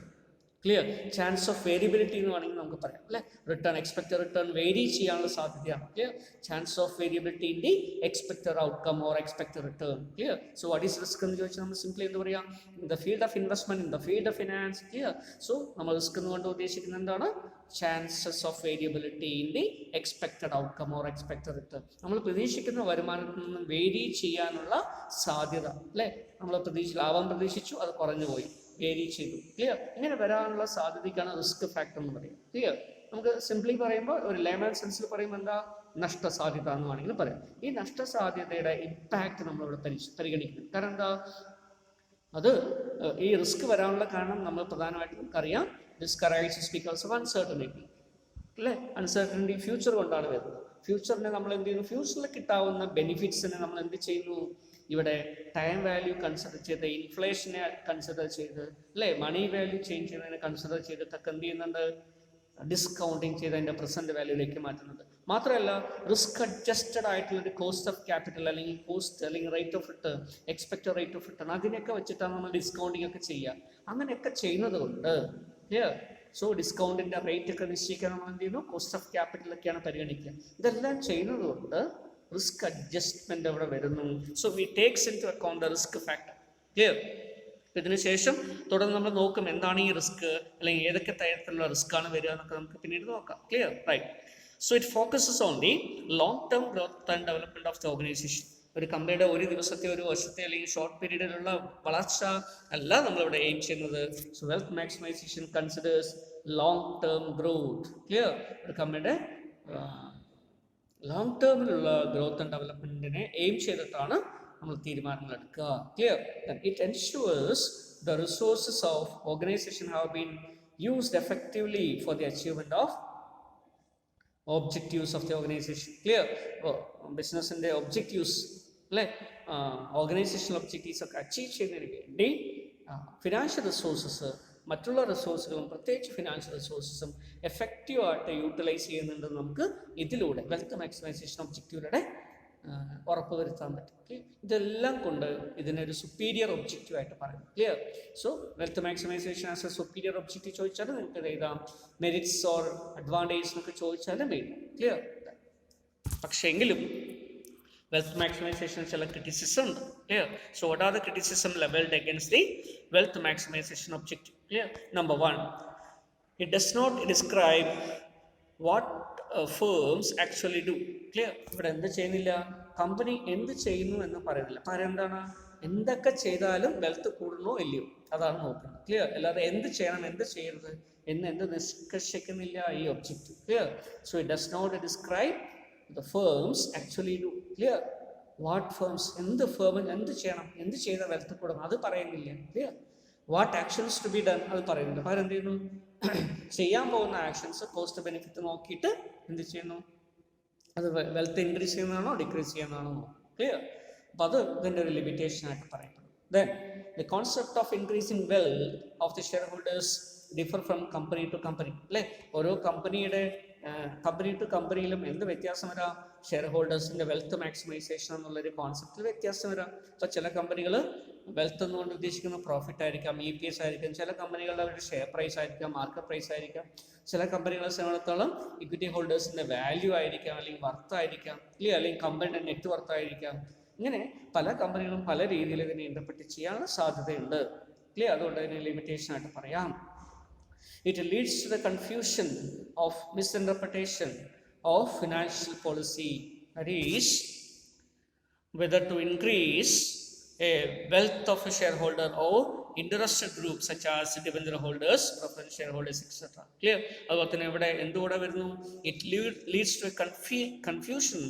Clear? Chance of variability എന്ന് വേണമെങ്കിൽ നമുക്ക് പറയാം അല്ലേ. റിട്ടേൺ, എക്സ്പെക്റ്റഡ് റിട്ടേൺ വേരി ചെയ്യാനുള്ള സാധ്യതയാണ്. Clear? Chance of variability in the expected outcome or expected return. Clear? So what is risk എന്ന് ചോദിച്ചാൽ നമ്മൾ സിംപ്ലി എന്ത് പറയാം? In the field of investment, in the field of finance. Clear? So നമ്മൾ risk എന്നുകൊണ്ട് ഉദ്ദേശിക്കുന്നത് എന്താണ്? Chances of variability in the expected outcome or expected return. നമ്മൾ പ്രതീക്ഷിക്കുന്ന വരുമാനത്തിൽ നിന്നും വേരി ചെയ്യാനുള്ള സാധ്യത അല്ലേ. നമ്മൾ ലാഭം പ്രതീക്ഷിച്ചു, അത് കുറഞ്ഞു പോയി, വേരി ചെയ്തു. ക്ലിയർ? ഇങ്ങനെ വരാനുള്ള സാധ്യതയ്ക്കാണ് റിസ്ക് ഫാക്ടർ എന്ന് പറയുന്നത്. ക്ലിയർ? നമുക്ക് സിംപ്ലി പറയുമ്പോൾ ഒരു ലേമൻ സെൻസിൽ പറയുമ്പോൾ എന്താ? നഷ്ടസാധ്യത എന്ന് വേണമെങ്കിൽ പറയാം. ഈ നഷ്ടസാധ്യതയുടെ ഇമ്പാക്റ്റ് നമ്മളിവിടെ പരിഗണിക്കുന്നു. കാരണം എന്താ? അത് ഈ റിസ്ക് വരാനുള്ള കാരണം നമ്മൾ പ്രധാനമായിട്ടും നമുക്കറിയാം, risk arises because of uncertainty അല്ലേ. അൺസർട്ടനിറ്റി ഫ്യൂച്ചർ കൊണ്ടാണ് വരുന്നത്. ഫ്യൂച്ചറിനെ നമ്മൾ എന്ത് ചെയ്യുന്നു? ഫ്യൂച്ചറിൽ കിട്ടാവുന്ന ബെനിഫിറ്റ്സിനെ നമ്മൾ എന്ത് ചെയ്യുന്നു? ഇവിടെ ടൈം വാല്യൂ കൺസിഡർ ചെയ്ത്, ഇൻഫ്ലേഷനെ കൺസിഡർ ചെയ്ത് അല്ലേ, മണി വാല്യൂ ചേഞ്ച് ചെയ്യുന്നതിനെ കൺസിഡർ ചെയ്തിട്ടൊക്കെ എന്ത് ചെയ്യുന്നുണ്ട്? ഡിസ്കൗണ്ടിങ് ചെയ്ത് അതിൻ്റെ പ്രസൻറ്റ് വാല്യൂയിലേക്ക് മാറ്റുന്നുണ്ട്. മാത്രമല്ല റിസ്ക് അഡ്ജസ്റ്റഡ് ആയിട്ടുള്ളൊരു കോസ്റ്റ് ഓഫ് ക്യാപിറ്റൽ അല്ലെങ്കിൽ കോസ്റ്റ് അല്ലെങ്കിൽ rate of return, expected rate of return, അതിനൊക്കെ വെച്ചിട്ടാണ് നമ്മൾ ഡിസ്കൗണ്ടിങ് ഒക്കെ ചെയ്യുക. അങ്ങനെയൊക്കെ ചെയ്യുന്നത് കൊണ്ട് ക്ലിയർ? സോ ഡിസ്കൗണ്ടിൻ്റെ റേറ്റ് ഒക്കെ നിശ്ചയിക്കാൻ നമ്മൾ എന്ത് ചെയ്യുന്നു? കോസ്റ്റ് ഓഫ് ക്യാപിറ്റലൊക്കെയാണ് പരിഗണിക്കുക. ഇതെല്ലാം ചെയ്യുന്നത് കൊണ്ട് റിസ്ക് അഡ്ജസ്റ്റ്മെന്റ് അവിടെ വരുന്നു. So we takes into account the risk factor. Clear? ഇതിനുശേഷം തുടർന്ന് നമ്മൾ നോക്കും എന്താണ് ഈ റിസ്ക്, അല്ലെങ്കിൽ ഏതൊക്കെ തരത്തിലുള്ള റിസ്ക് ആണ് വരിക എന്നൊക്കെ നമുക്ക് പിന്നീട് നോക്കാം. Clear? Right. So it focuses on the long term growth and development of the organisation. ഒരു കമ്പനിയുടെ ഒരു ദിവസത്തെ, ഒരു വർഷത്തെ അല്ലെങ്കിൽ ഷോർട്ട് പീരീഡിലുള്ള വളർച്ച അല്ല നമ്മളിവിടെ എയിം ചെയ്യുന്നത്. So wealth maximization considers long term growth. Clear? ഒരു കമ്പനിയുടെ ലോങ് ടേമിലുള്ള ഗ്രോത്ത് ആൻഡ് ഡെവലപ്മെൻറ്റിനെ എയിം ചെയ്തിട്ടാണ് നമ്മൾ തീരുമാനങ്ങൾ എടുക്കുക. Clear? It ensures the resources of organisation have been used effectively for the achievement of objectives of the organization. Clear? Business in the objectives, like organizational objectives ഒക്കെ achieve ചെയ്യുന്നതിന് വേണ്ടി financial resources, മറ്റുള്ള റിസോഴ്സുകളും പ്രത്യേകിച്ച് financial റിസോഴ്സസും എഫക്റ്റീവായിട്ട് utilise ചെയ്യുന്നുണ്ടെന്ന് നമുക്ക് ഇതിലൂടെ wealth maximisation ഒബ്ജക്റ്റീവിലൂടെ ഉറപ്പ് വരുത്താൻ പറ്റും. ഇതെല്ലാം കൊണ്ട് ഇതിനൊരു സുപ്പീരിയർ ഒബ്ജക്റ്റീവ് ആയിട്ട് പറയും. Clear? So wealth maximisation as A superior objective ചോദിച്ചാൽ നിങ്ങൾക്ക് എഴുതാം, മെറിറ്റ്സ് ഓർ അഡ്വാൻറ്റേജ് എന്നൊക്കെ ചോദിച്ചാലും എഴുതാം. ക്ലിയർ? പക്ഷേ എങ്കിലും wealth maximization ചില criticism ഉണ്ട്. Clear? So what are the criticism leveled against the wealth maximization objective? Clear? Number one, it does not describe what firms actually do. Clear? ഇവിടെ എന്ത് ചെയ്യുന്നില്ല, കമ്പനി എന്ത് ചെയ്യുന്നു എന്ന് പറയുന്നില്ല. കാരണം എന്താണ്, എന്തൊക്കെ ചെയ്താലും വെൽത്ത് കൂടുന്നോ ഇല്ലയോ അതാണ് നോക്കുന്നത്. ക്ലിയർ? അല്ലാതെ എന്ത് ചെയ്യണം എന്ത് ചെയ്യരുത് എന്ത് നിഷ്കർഷിക്കുന്നില്ല ഈ objective. Clear? So it does not describe the firms actually do. Clear? What firms, എന്ത് ഫേം എന്ത് ചെയ്യണം, എന്ത് ചെയ്താൽ വെൽത്ത് കൂടണം അത് പറയുന്നില്ല. Clear? What actions to be done അത് പറയുന്നില്ല. പകരം എന്ത് ചെയ്യുന്നു, ചെയ്യാൻ പോകുന്ന ആക്ഷൻസ് കോസ്റ്റ് ബെനിഫിറ്റ് നോക്കിയിട്ട് എന്ത് ചെയ്യുന്നു, അത് വെൽത്ത് ഇൻക്രീസ് ചെയ്യുന്നതാണോ ഡിക്രീസ് ചെയ്യുന്നതാണോ നോക്കും. ക്ലിയർ? അപ്പം അത് ഇതിൻ്റെ ഒരു ലിമിറ്റേഷൻ ആയിട്ട് പറയപ്പെടും. Then the concept of increasing wealth of the shareholders differ from company to company. അല്ലേ? ഓരോ കമ്പനി ടു കമ്പനിയിലും എന്ത് വ്യത്യാസം വരാം, ഷെയർ ഹോൾഡേഴ്സിൻ്റെ വെൽത്ത് മാക്സിമൈസേഷൻ എന്നുള്ളൊരു കോൺസെപ്റ്റിൽ വ്യത്യാസം വരാം. ഇപ്പോൾ ചില കമ്പനികൾ വെൽത്ത് എന്നുകൊണ്ട് ഉദ്ദേശിക്കുന്ന പ്രോഫിറ്റ് ആയിരിക്കാം, EPS ആയിരിക്കാം. ചില കമ്പനികളുടെ അവരുടെ ഷെയർ പ്രൈസ് ആയിരിക്കാം, മാർക്കറ്റ് പ്രൈസ് ആയിരിക്കാം. ചില കമ്പനികളെ സംബന്ധിച്ചിടത്തോളം ഇക്വിറ്റി ഹോൾഡേഴ്സിൻ്റെ വാല്യൂ ആയിരിക്കാം, അല്ലെങ്കിൽ വർത്ത് ആയിരിക്കാം, അല്ലെങ്കിൽ കമ്പനിയുടെ നെറ്റ് വർത്ത് ആയിരിക്കാം. ഇങ്ങനെ പല കമ്പനികളും പല രീതിയിൽ ഇതിനെ ഇൻ്റർപ്രറ്റ് ചെയ്യാൻ സാധ്യതയുണ്ട്. അതുകൊണ്ട് അതിനെ ലിമിറ്റേഷൻ ആയിട്ട് പറയാം. It leads to the confusion of misinterpretation of financial policy. That is, whether to increase a wealth of a shareholder or interested groups such as debenture holders, preference shareholders, etc. Clear? അതുപോലെ തന്നെ ഇവിടെ എന്തുകൂടെ വരുന്നു, it leads to a confusion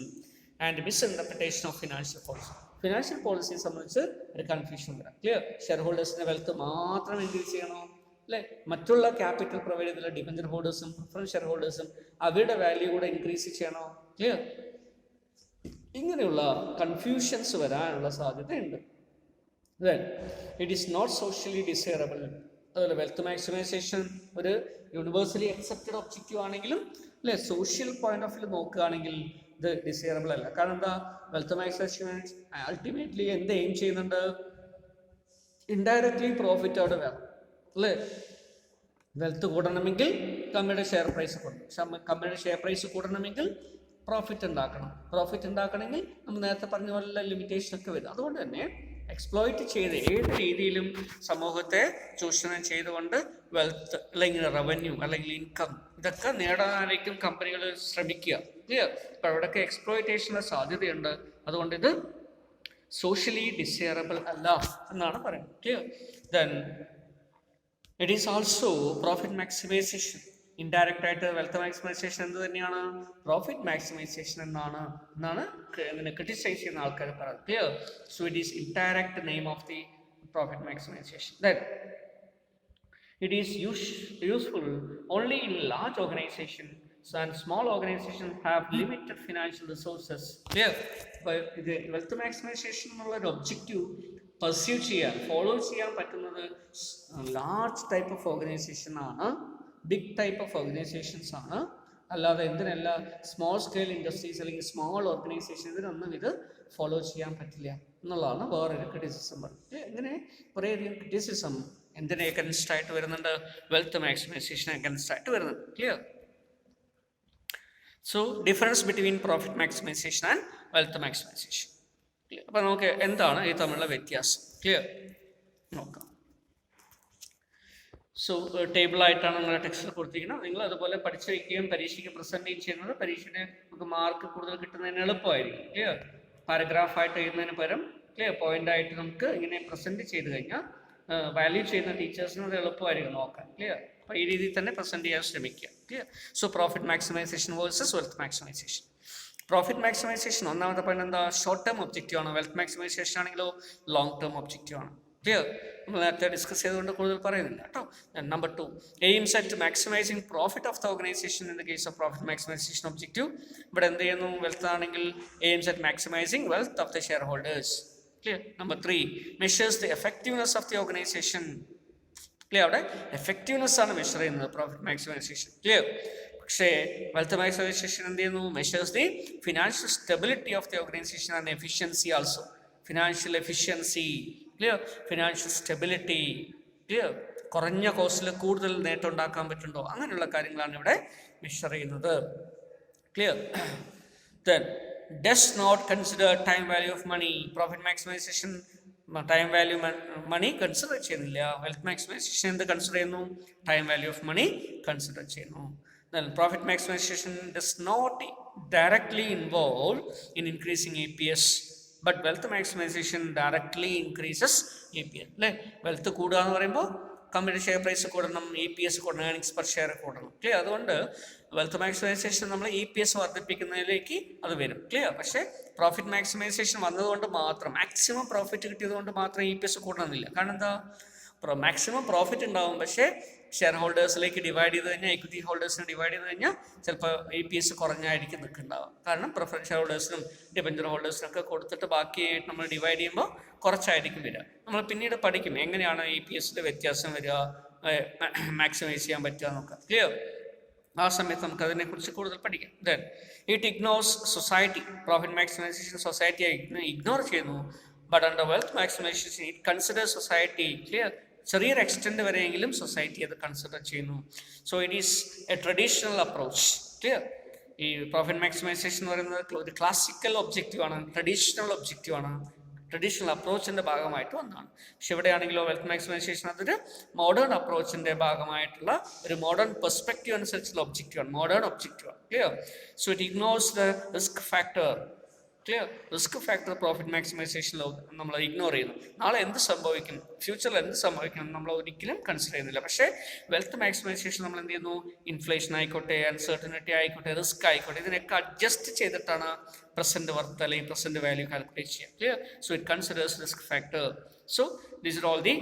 and misinterpretation of financial policy. Financial പോളിസിയെ സംബന്ധിച്ച് ഒരു confusion വരാം. Clear? ഷെയർ ഹോൾഡേഴ്സിൻ്റെ വെൽത്ത് മാത്രം ഇൻക്രീസ് ചെയ്യണോ, അല്ലേ? മറ്റുള്ള ക്യാപിറ്റൽ പ്രൊവൈഡ് ചെയ്തുള്ള ഡിബെഞ്ചർ ഹോൾഡേഴ്സും പ്രിഫറൻസ് ഷെയർ ഹോൾഡേഴ്സും അവരുടെ വാല്യൂ കൂടെ ഇൻക്രീസ് ചെയ്യണോ? ക്ലിയർ? ഇങ്ങനെയുള്ള കൺഫ്യൂഷൻസ് വരാനുള്ള സാധ്യതയുണ്ട്. Then it is not socially desirable. അതുപോലെ വെൽത്ത് മാക്സിമൈസേഷൻ ഒരു യൂണിവേഴ്സലി അക്സെപ്റ്റഡ് ഒബ്ജക്റ്റീവ് ആണെങ്കിലും, അല്ലേ, സോഷ്യൽ പോയിന്റ് ഓഫ് വ്യൂ നോക്കുകയാണെങ്കിൽ ഇത് ഡിസൈറബിൾ അല്ല. കാരണം എന്താ, വെൽത്ത് മാക്സിമൈസേഷൻ അൾട്ടിമേറ്റ്ലി എന്ത് എയിം ചെയ്യുന്നുണ്ട്, ഇൻഡയറക്ട്ലി പ്രോഫിറ്റ് അവിടെ വേണം. അല്ലേ? വെൽത്ത് കൂടണമെങ്കിൽ കമ്പനിയുടെ ഷെയർ പ്രൈസ് കൂടണം, കമ്പനിയുടെ ഷെയർ പ്രൈസ് കൂടണമെങ്കിൽ പ്രോഫിറ്റ് ഉണ്ടാക്കണം, പ്രോഫിറ്റ് ഉണ്ടാക്കണമെങ്കിൽ നമ്മൾ നേരത്തെ പറഞ്ഞ പോലെ ലിമിറ്റേഷനൊക്കെ വരും. അതുകൊണ്ട് തന്നെ എക്സ്പ്ലോയിറ്റ് ചെയ്ത് ഏത് രീതിയിലും സമൂഹത്തെ ചൂഷണം ചെയ്തുകൊണ്ട് വെൽത്ത് അല്ലെങ്കിൽ റവന്യൂ അല്ലെങ്കിൽ ഇൻകം ഇതൊക്കെ നേടാനായിരിക്കും കമ്പനികൾ ശ്രമിക്കുക. ക്ലിയർ? അപ്പോൾ അവിടെയൊക്കെ എക്സ്പ്ലോയിറ്റേഷനുള്ള സാധ്യതയുണ്ട്. അതുകൊണ്ട് ഇത് സോഷ്യലി ഡിസൈറബിൾ അല്ല എന്നാണ് പറയുന്നത്. Clear? Then it is also profit maximisation. Indirect ആയിട്ട് വെൽത്ത് മാക്സിമൈസേഷൻ എന്ത് തന്നെയാണ്, പ്രോഫിറ്റ് മാക്സിമൈസേഷൻ എന്നാണ് ഇതിനെ ക്രിട്ടിസൈസ് ചെയ്യുന്ന ആൾക്കാർ പറയുന്നത്. Clear? So it is indirect name of the profit maximisation. Then it is useful only in large organisation and small organizations have limited financial resources. Clear? അപ്പോൾ ഇത് wealth maximisation എന്നുള്ള ഒരു objective pursue ചെയ്യാൻ follow ചെയ്യാൻ പറ്റുന്നത് large type of organisation ആണ്, big type of organisations ആണ്. അല്ലാതെ എന്തിനല്ല സ്മോൾ സ്കെയിൽ ഇൻഡസ്ട്രീസ് അല്ലെങ്കിൽ സ്മോൾ ഓർഗനൈസേഷൻ ഇതിനൊന്നും ഇത് ഫോളോ ചെയ്യാൻ പറ്റില്ല എന്നുള്ളതാണ് വേറൊരു ക്രിറ്റിസിസം പറയുന്നത്. ഇങ്ങനെ കുറേയധികം ക്രിറ്റിസിസം എന്തിനെ അഗൻസ്റ്റ് ആയിട്ട് വരുന്നുണ്ട്, വെൽത്ത് മാക്സിമൈസേഷൻ അഗൻസ്റ്റ് ആയിട്ട് വരുന്നുണ്ട്. Clear? So difference between profit maximisation and wealth maximisation. Clear? അപ്പോൾ നമുക്ക് എന്താണ് ഈ തമ്മിലുള്ള വ്യത്യാസം ക്ലിയർ നോക്കാം. സോ ടേബിളായിട്ടാണ് നിങ്ങളുടെ ടെക്സ്റ്റിൽ കൊടുത്തിരിക്കുന്നത്. നിങ്ങൾ അതുപോലെ പഠിച്ചു വയ്ക്കുകയും പരീക്ഷയ്ക്ക് പ്രസൻറ്റ് ചെയ്യുകയും ചെയ്യുന്നത് പരീക്ഷയ്ക്ക് നമുക്ക് മാർക്ക് കൂടുതൽ കിട്ടുന്നതിന് എളുപ്പമായിരിക്കും. ക്ലിയർ? പാരഗ്രാഫായിട്ട് എഴുതുന്നതിന് പകരം ക്ലിയർ പോയിൻ്റായിട്ട് നമുക്ക് ഇങ്ങനെ പ്രസൻറ്റ് ചെയ്ത് കഴിഞ്ഞാൽ വാല്യൂ ചെയ്യുന്ന ടീച്ചേഴ്സിന് അത് എളുപ്പമായിരിക്കും നോക്കാൻ. ക്ലിയർ? അപ്പോൾ ഈ രീതിയിൽ തന്നെ പ്രസൻറ്റ് ചെയ്യാൻ ശ്രമിക്കുക. Clear? So profit maximisation versus wealth maximisation. Profit maximisation ഒന്നാമത്തെ പോയിന്റ് എന്താ? ഷോർട്ട് ടേം ഒബ്ജക്റ്റീവ് ആണ്. വെൽത്ത് മാക്സിമൈസേഷൻ ആണെങ്കിലോ ലോങ് ടേം ഒബ്ജക്റ്റീവ് ആണ്. ക്ലിയർ? നമ്മൾ നേരത്തെ ഡിസ്കസ് ചെയ്തുകൊണ്ട് കൂടുതൽ പറയുന്നില്ല കേട്ടോ. Number 2 AIIMS at maximising profit of the organisation in the case of profit maximisation objective. ഇവിടെ എന്ത് ചെയ്യുന്നു? വെൽത്ത് ആണെങ്കിൽ AIIMS at maximising wealth of the share holders. Clear? Number 3 measures the effectiveness of the organisation. Clear? അവിടെ effectiveness ആണ് measure ചെയ്യുന്നത് profit maximisation. Clear? പക്ഷേ wealth maximisation എന്ത് ചെയ്യുന്നു? Measures the financial stability of the organisation and efficiency also. Financial efficiency. Clear? Financial stability. Clear? കുറഞ്ഞ കോസ്റ്റിൽ കൂടുതൽ നേട്ടം ഉണ്ടാക്കാൻ പറ്റുന്നുണ്ടോ? അങ്ങനെയുള്ള കാര്യങ്ങളാണ് ഇവിടെ മെഷർ ചെയ്യുന്നത്. Clear? Then does not consider time value of money. Profit maximisation time value money consider ചെയ്യുന്നില്ല. വെൽത്ത് മാക്സിമൈസേഷൻ എന്ത് കൺസിഡർ ചെയ്യുന്നു? Time value of money consider ചെയ്യുന്നു. Then profit maximization does not directly involve in increasing EPS, but wealth maximization directly increases EPS. അല്ലേ? Wealth കൂടുക എന്ന് പറയുമ്പോൾ company share price കൂടണം, EPS കൂടണം, ഏർണിങ്സ് പെർ ഷെയർ കൂടണം. ക്ലിയർ? അതുകൊണ്ട് വെൽത്ത് മാക്സിമൈസേഷൻ നമ്മൾ EPS വർദ്ധിപ്പിക്കുന്നതിലേക്ക് അത് വരും. ക്ലിയർ? പക്ഷേ പ്രോഫിറ്റ് മാക്സിമൈസേഷൻ വന്നതുകൊണ്ട് മാത്രം, മാക്സിമം പ്രോഫിറ്റ് കിട്ടിയതുകൊണ്ട് മാത്രം EPS കൂടണമെന്നില്ല. കാരണം എന്താ? മാക്സിമം പ്രോഫിറ്റ് ഉണ്ടാവും, പക്ഷേ ഷെയർ ഹോൾഡേഴ്സിലേക്ക് ഡിവൈഡ് ചെയ്ത് കഴിഞ്ഞാൽ, ഇക്വിറ്റി ഹോൾഡേഴ്സിന് ഡിവൈഡ് ചെയ്ത് കഴിഞ്ഞാൽ ചിലപ്പോൾ EPS കുറഞ്ഞായിരിക്കും നിൽക്കുന്നുണ്ടാവുക. കാരണം പ്രിഫറൻസ് ഹോൾഡേഴ്സിനും ഡിബഞ്ചർ ഹോൾഡേഴ്സിനൊക്കെ കൊടുത്തിട്ട് ബാക്കിയായിട്ട് നമ്മൾ ഡിവൈഡ് ചെയ്യുമ്പോൾ കുറച്ചായിരിക്കും വരിക. നമ്മൾ പിന്നീട് പഠിക്കും എങ്ങനെയാണ് EPSയുടെ വ്യത്യാസം വരിക, മാക്സിമൈസ് ചെയ്യാൻ പറ്റുക എന്നൊക്കെ. ക്ലിയർ? ആ സമയത്ത് നമുക്ക് അതിനെക്കുറിച്ച് കൂടുതൽ പഠിക്കാം. Then it ignores society. Profit maximization സൊസൈറ്റിയെ ഇഗ്നോർ ചെയ്യുന്നു. But under wealth maximization it consider society. Clear? ചെറിയൊരു എക്സ്റ്റെൻഡ് വരെയെങ്കിലും സൊസൈറ്റി അത് കൺസിഡർ ചെയ്യുന്നു. So it is a traditional approach. Clear? ഈ പ്രോഫിറ്റ് മാക്സിമൈസേഷൻ എന്ന് പറയുന്നത് ഒരു ക്ലാസിക്കൽ ഒബ്ജക്റ്റീവ് ആണ്, ട്രഡീഷണൽ ഒബ്ജക്റ്റീവ് ആണ്, ട്രഡീഷണൽ അപ്രോച്ചിൻ്റെ ഭാഗമായിട്ട് വന്നതാണ്. പക്ഷെ ഇവിടെയാണെങ്കിലോ വെൽത്ത് മാക്സിമൈസേഷൻ അതൊരു മോഡേൺ അപ്രോച്ചിൻ്റെ ഭാഗമായിട്ടുള്ള ഒരു മോഡേൺ പെർസ്പെക്റ്റീവ് അനുസരിച്ചുള്ള ഒബ്ജക്റ്റീവാണ്, മോഡേൺ ഒബ്ജക്റ്റീവാണ്. Clear? So it ignores the risk factor. Clear? Risk factor profit മാക്സിമൈസേഷനിൽ നമ്മൾ ഇഗ്നോർ ചെയ്യുന്നു. നാളെ എന്ത് സംഭവിക്കും, ഫ്യൂച്ചറിൽ എന്ത് സംഭവിക്കും നമ്മൾ ഒരിക്കലും കൺസിഡർ ചെയ്യുന്നില്ല. പക്ഷേ വെൽത്ത് മാക്സിമൈസേഷൻ നമ്മൾ എന്ത് ചെയ്യുന്നു? ഇൻഫ്ലേഷൻ ആയിക്കോട്ടെ, അൺസർട്ടനിറ്റി ആയിക്കോട്ടെ, റിസ്ക് ആയിക്കോട്ടെ, ഇതിനൊക്കെ അഡ്ജസ്റ്റ് ചെയ്തിട്ടാണ് പ്രസന്റ് വർത്ത് അല്ലെങ്കിൽ പ്രസന്റ് വാല്യൂ കാൽക്കുലേറ്റ് ചെയ്യുക. Clear? So it considers risk factor. So these are all the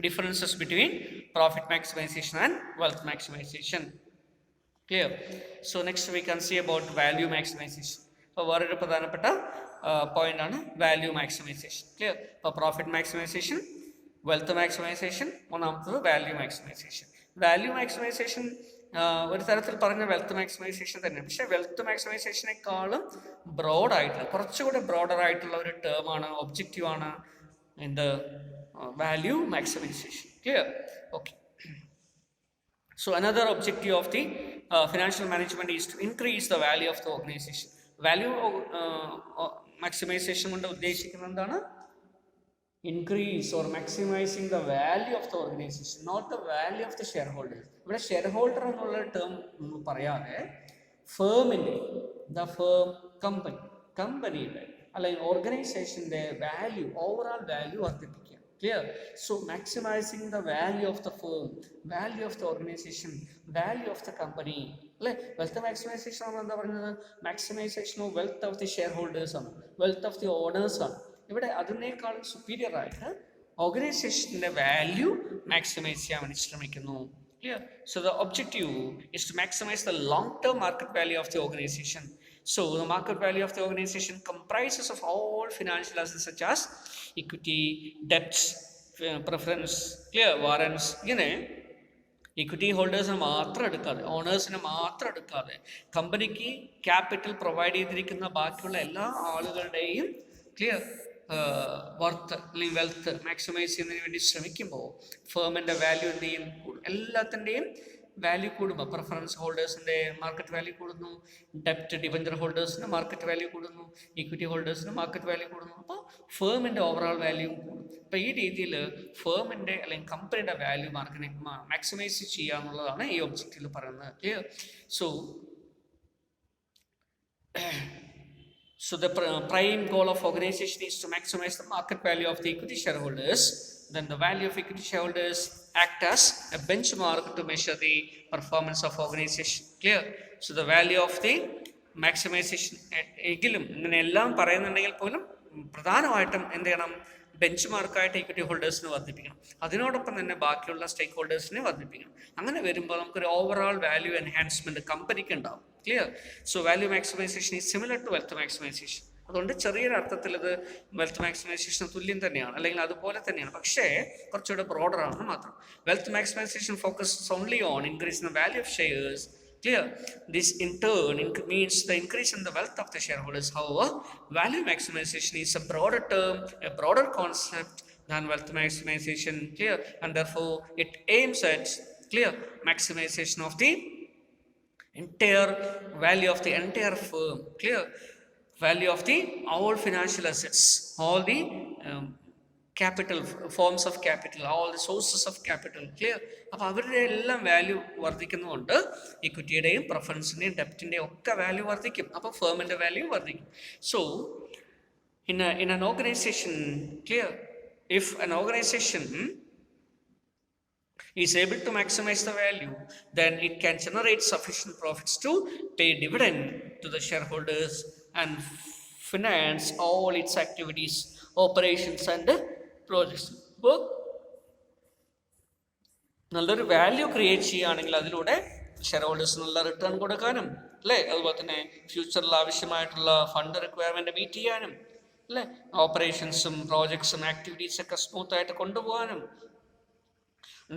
differences between profit maximisation and wealth maximisation. Clear? So next we can see about value maximisation. അപ്പോൾ വേറൊരു പ്രധാനപ്പെട്ട പോയിന്റാണ് value maximisation. Clear? അപ്പോൾ profit maximisation, wealth maximisation, മൂന്നാമത്തത് value maximisation. Value maximisation ഒരു തരത്തിൽ പറഞ്ഞ wealth maximisation തന്നെ, പക്ഷേ വെൽത്ത് മാക്സിമൈസേഷനേക്കാളും ബ്രോഡായിട്ടുള്ള, കുറച്ചുകൂടെ ബ്രോഡർ ആയിട്ടുള്ള ഒരു ടേമാണ്, ഒബ്ജക്റ്റീവാണ് എന്ത്? Value maximisation. Clear? Okay. So another objective of the financial management is to increase the value of the organization. Value maximization കൊണ്ട് ഉദ്ദേശിക്കുന്നത് എന്താണ്? Increase or maximizing the value of the organization, not the value of the shareholders. ഇവിടെ share holder എന്നുള്ള term പറയാതെ ഫേമിൻ്റെ, the firm, കമ്പനിയുടെ അല്ലെങ്കിൽ ഓർഗനൈസേഷൻ്റെ value, overall value വർദ്ധിപ്പിക്കുക. Clear? So maximizing the value of the firm, value of the organization, value of the company. അല്ലേ? Wealth maximisation ആണ് എന്താ പറയുന്നത്? Maximisation of wealth of the share holders ആണ്, wealth of the owners ആണ്. ഇവിടെ അതിനേക്കാളും superior ആയിട്ട് ഓർഗനൈസേഷൻ്റെ വാല്യൂ മാക്സിമൈസ് ചെയ്യാൻ വേണ്ടി ശ്രമിക്കുന്നു. Clear? So the objective is to maximize the long-term market value of the organization. So the market value of the organization comprises of all financial assets such as equity, debts, preference, clear, warrants. ഇങ്ങനെ equity ഹോൾഡേഴ്സിന് മാത്രം എടുക്കാതെ, ഓണേഴ്സിന് മാത്രം എടുക്കാതെ, കമ്പനിക്ക് capital provide ചെയ്തിരിക്കുന്ന ബാക്കിയുള്ള എല്ലാ ആളുകളുടെയും ക്ലിയർ വർത്ത് അല്ലെങ്കിൽ വെൽത്ത് മാക്സിമൈസ് ചെയ്യുന്നതിന് വേണ്ടി ശ്രമിക്കുമ്പോൾ ഫേമിൻ്റെ വാല്യൂ എന്ത് ചെയ്യും? എല്ലാത്തിൻ്റെയും വാല്യൂ കൂടുമ്പോൾ പ്രിഫറൻസ് ഹോൾഡേഴ്സിൻ്റെ മാർക്കറ്റ് വാല്യൂ കൂടുന്നു, ഡെപ്റ്റ് ഡിബഞ്ചർ ഹോൾഡേഴ്സിന് മാർക്കറ്റ് വാല്യൂ കൂടുന്നു, ഇക്വിറ്റി ഹോൾഡേഴ്സിന് മാർക്കറ്റ് വാല്യൂ കൂടുന്നു. അപ്പോൾ ഫേമിൻ്റെ ഓവറോൾ വാല്യൂ കൂടും. അപ്പോൾ ഈ രീതിയിൽ ഫേമിൻ്റെ അല്ലെങ്കിൽ കമ്പനിയുടെ വാല്യൂ മാർക്കിനെ മാക്സിമൈസ് ചെയ്യുക എന്നുള്ളതാണ് ഈ ഒബ്ജക്റ്റീവിൽ പറയുന്നത്. Clear? So the prime goal of organization is to maximize the market value of the equity shareholders. Then the value of equity shareholders act as a benchmark to measure the performance of organization. Clear? So the value of the maximisation എങ്കിലും ഇങ്ങനെയെല്ലാം പറയുന്നുണ്ടെങ്കിൽ പോലും പ്രധാനമായിട്ടും എന്ത് ചെയ്യണം, bench മാർക്കായിട്ട് equity ഹോൾഡേഴ്സിന് വർദ്ധിപ്പിക്കണം, അതിനോടൊപ്പം തന്നെ ബാക്കിയുള്ള സ്റ്റേക്ക് ഹോൾഡേഴ്സിനെ വർദ്ധിപ്പിക്കണം. അങ്ങനെ വരുമ്പോൾ നമുക്കൊരു ഓവറോൾ വാല്യൂ എൻഹാൻസ്മെൻറ്റ് കമ്പനിക്ക് ഉണ്ടാവും. Clear? So value maximisation is similar to wealth maximisation. അതുകൊണ്ട് ചെറിയൊരു അർത്ഥത്തിൽ ഇത് വെൽത്ത് മാക്സിമൈസേഷന് തുല്യം തന്നെയാണ്, അല്ലെങ്കിൽ അതുപോലെ തന്നെയാണ്, പക്ഷേ കുറച്ചുകൂടെ ബ്രോഡർ ആണെന്ന് മാത്രം. Wealth maximisation focuses only on increasing the value of shares. Clear? This in turn means the increase in the wealth of the shareholders. However, value maximization is a broader term, a broader concept than wealth maximization. Clear? And therefore, it aims at clear maximization of the entire value of the entire firm. Clear? Value of the all financial assets, all the capital, forms of capital, all the sources of capital. Clear? അപ്പോൾ അവരുടെ എല്ലാം value വർദ്ധിക്കുന്നതുകൊണ്ട് ഇക്വിറ്റിയുടെയും പ്രിഫറൻസിൻ്റെയും ഡെപ്റ്റിൻ്റെയും ഒക്കെ value വർദ്ധിക്കും, അപ്പോൾ ഫേമിൻ്റെ value വർദ്ധിക്കും. So in an organization, clear, if an organization is able to maximize the value, then it can generate sufficient profits to pay dividend to the shareholders and finance all its activities, operations and projects. അപ്പോൾ നല്ലൊരു value create ചെയ്യുകയാണെങ്കിൽ അതിലൂടെ share holders നല്ല return കൊടുക്കാനും, അല്ലേ, അതുപോലെ തന്നെ ഫ്യൂച്ചറിൽ ആവശ്യമായിട്ടുള്ള ഫണ്ട് റിക്വയർമെൻറ്റ് മീറ്റ് ചെയ്യാനും, അല്ലേ, ഓപ്പറേഷൻസും പ്രോജക്ട്സും ആക്ടിവിറ്റീസൊക്കെ സ്മൂത്തായിട്ട് കൊണ്ടുപോകാനും,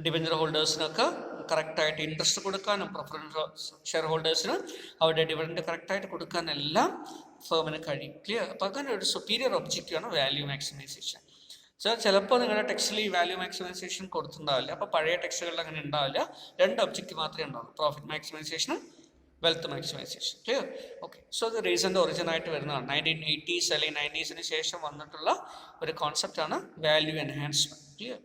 ഡിബഞ്ചർ ഹോൾഡേഴ്സിനൊക്കെ കറക്റ്റായിട്ട് ഇൻട്രസ്റ്റ് കൊടുക്കാനും, പ്രിഫറൻസ് ഷെയർ ഹോൾഡേഴ്സിന് അവരുടെ ഡിവിഡൻഡ് കറക്റ്റായിട്ട് കൊടുക്കാനെല്ലാം ഫേമിന് കഴിയും. ക്ലിയർ? അപ്പോൾ അങ്ങനെ ഒരു സുപ്പീരിയർ ഒബ്ജക്റ്റീവാണ് വാല്യൂ മാക്സിമൈസേഷൻ. സോ ചിലപ്പോൾ നിങ്ങളുടെ ടെക്സ്റ്റിൽ ഈ വാല്യൂ മാക്സിമൈസേഷൻ കൊടുത്തിട്ടുണ്ടാവില്ല, അപ്പോൾ പഴയ ടെക്സ്റ്റുകളിൽ അങ്ങനെ ഉണ്ടാവില്ല. രണ്ട് ഒബ്ജക്റ്റ് മാത്രമേ ഉണ്ടാവുള്ളൂ, profit മാക്സിമൈസേഷനും wealth maximisation. Clear? Okay. So ഇത് റീസെൻ്റ് ഒറിജിനായിട്ട് വരുന്നതാണ്, 1980s അല്ലെങ്കിൽ 90s ശേഷം വന്നിട്ടുള്ള ഒരു കോൺസെപ്റ്റാണ് value enhancement. Clear?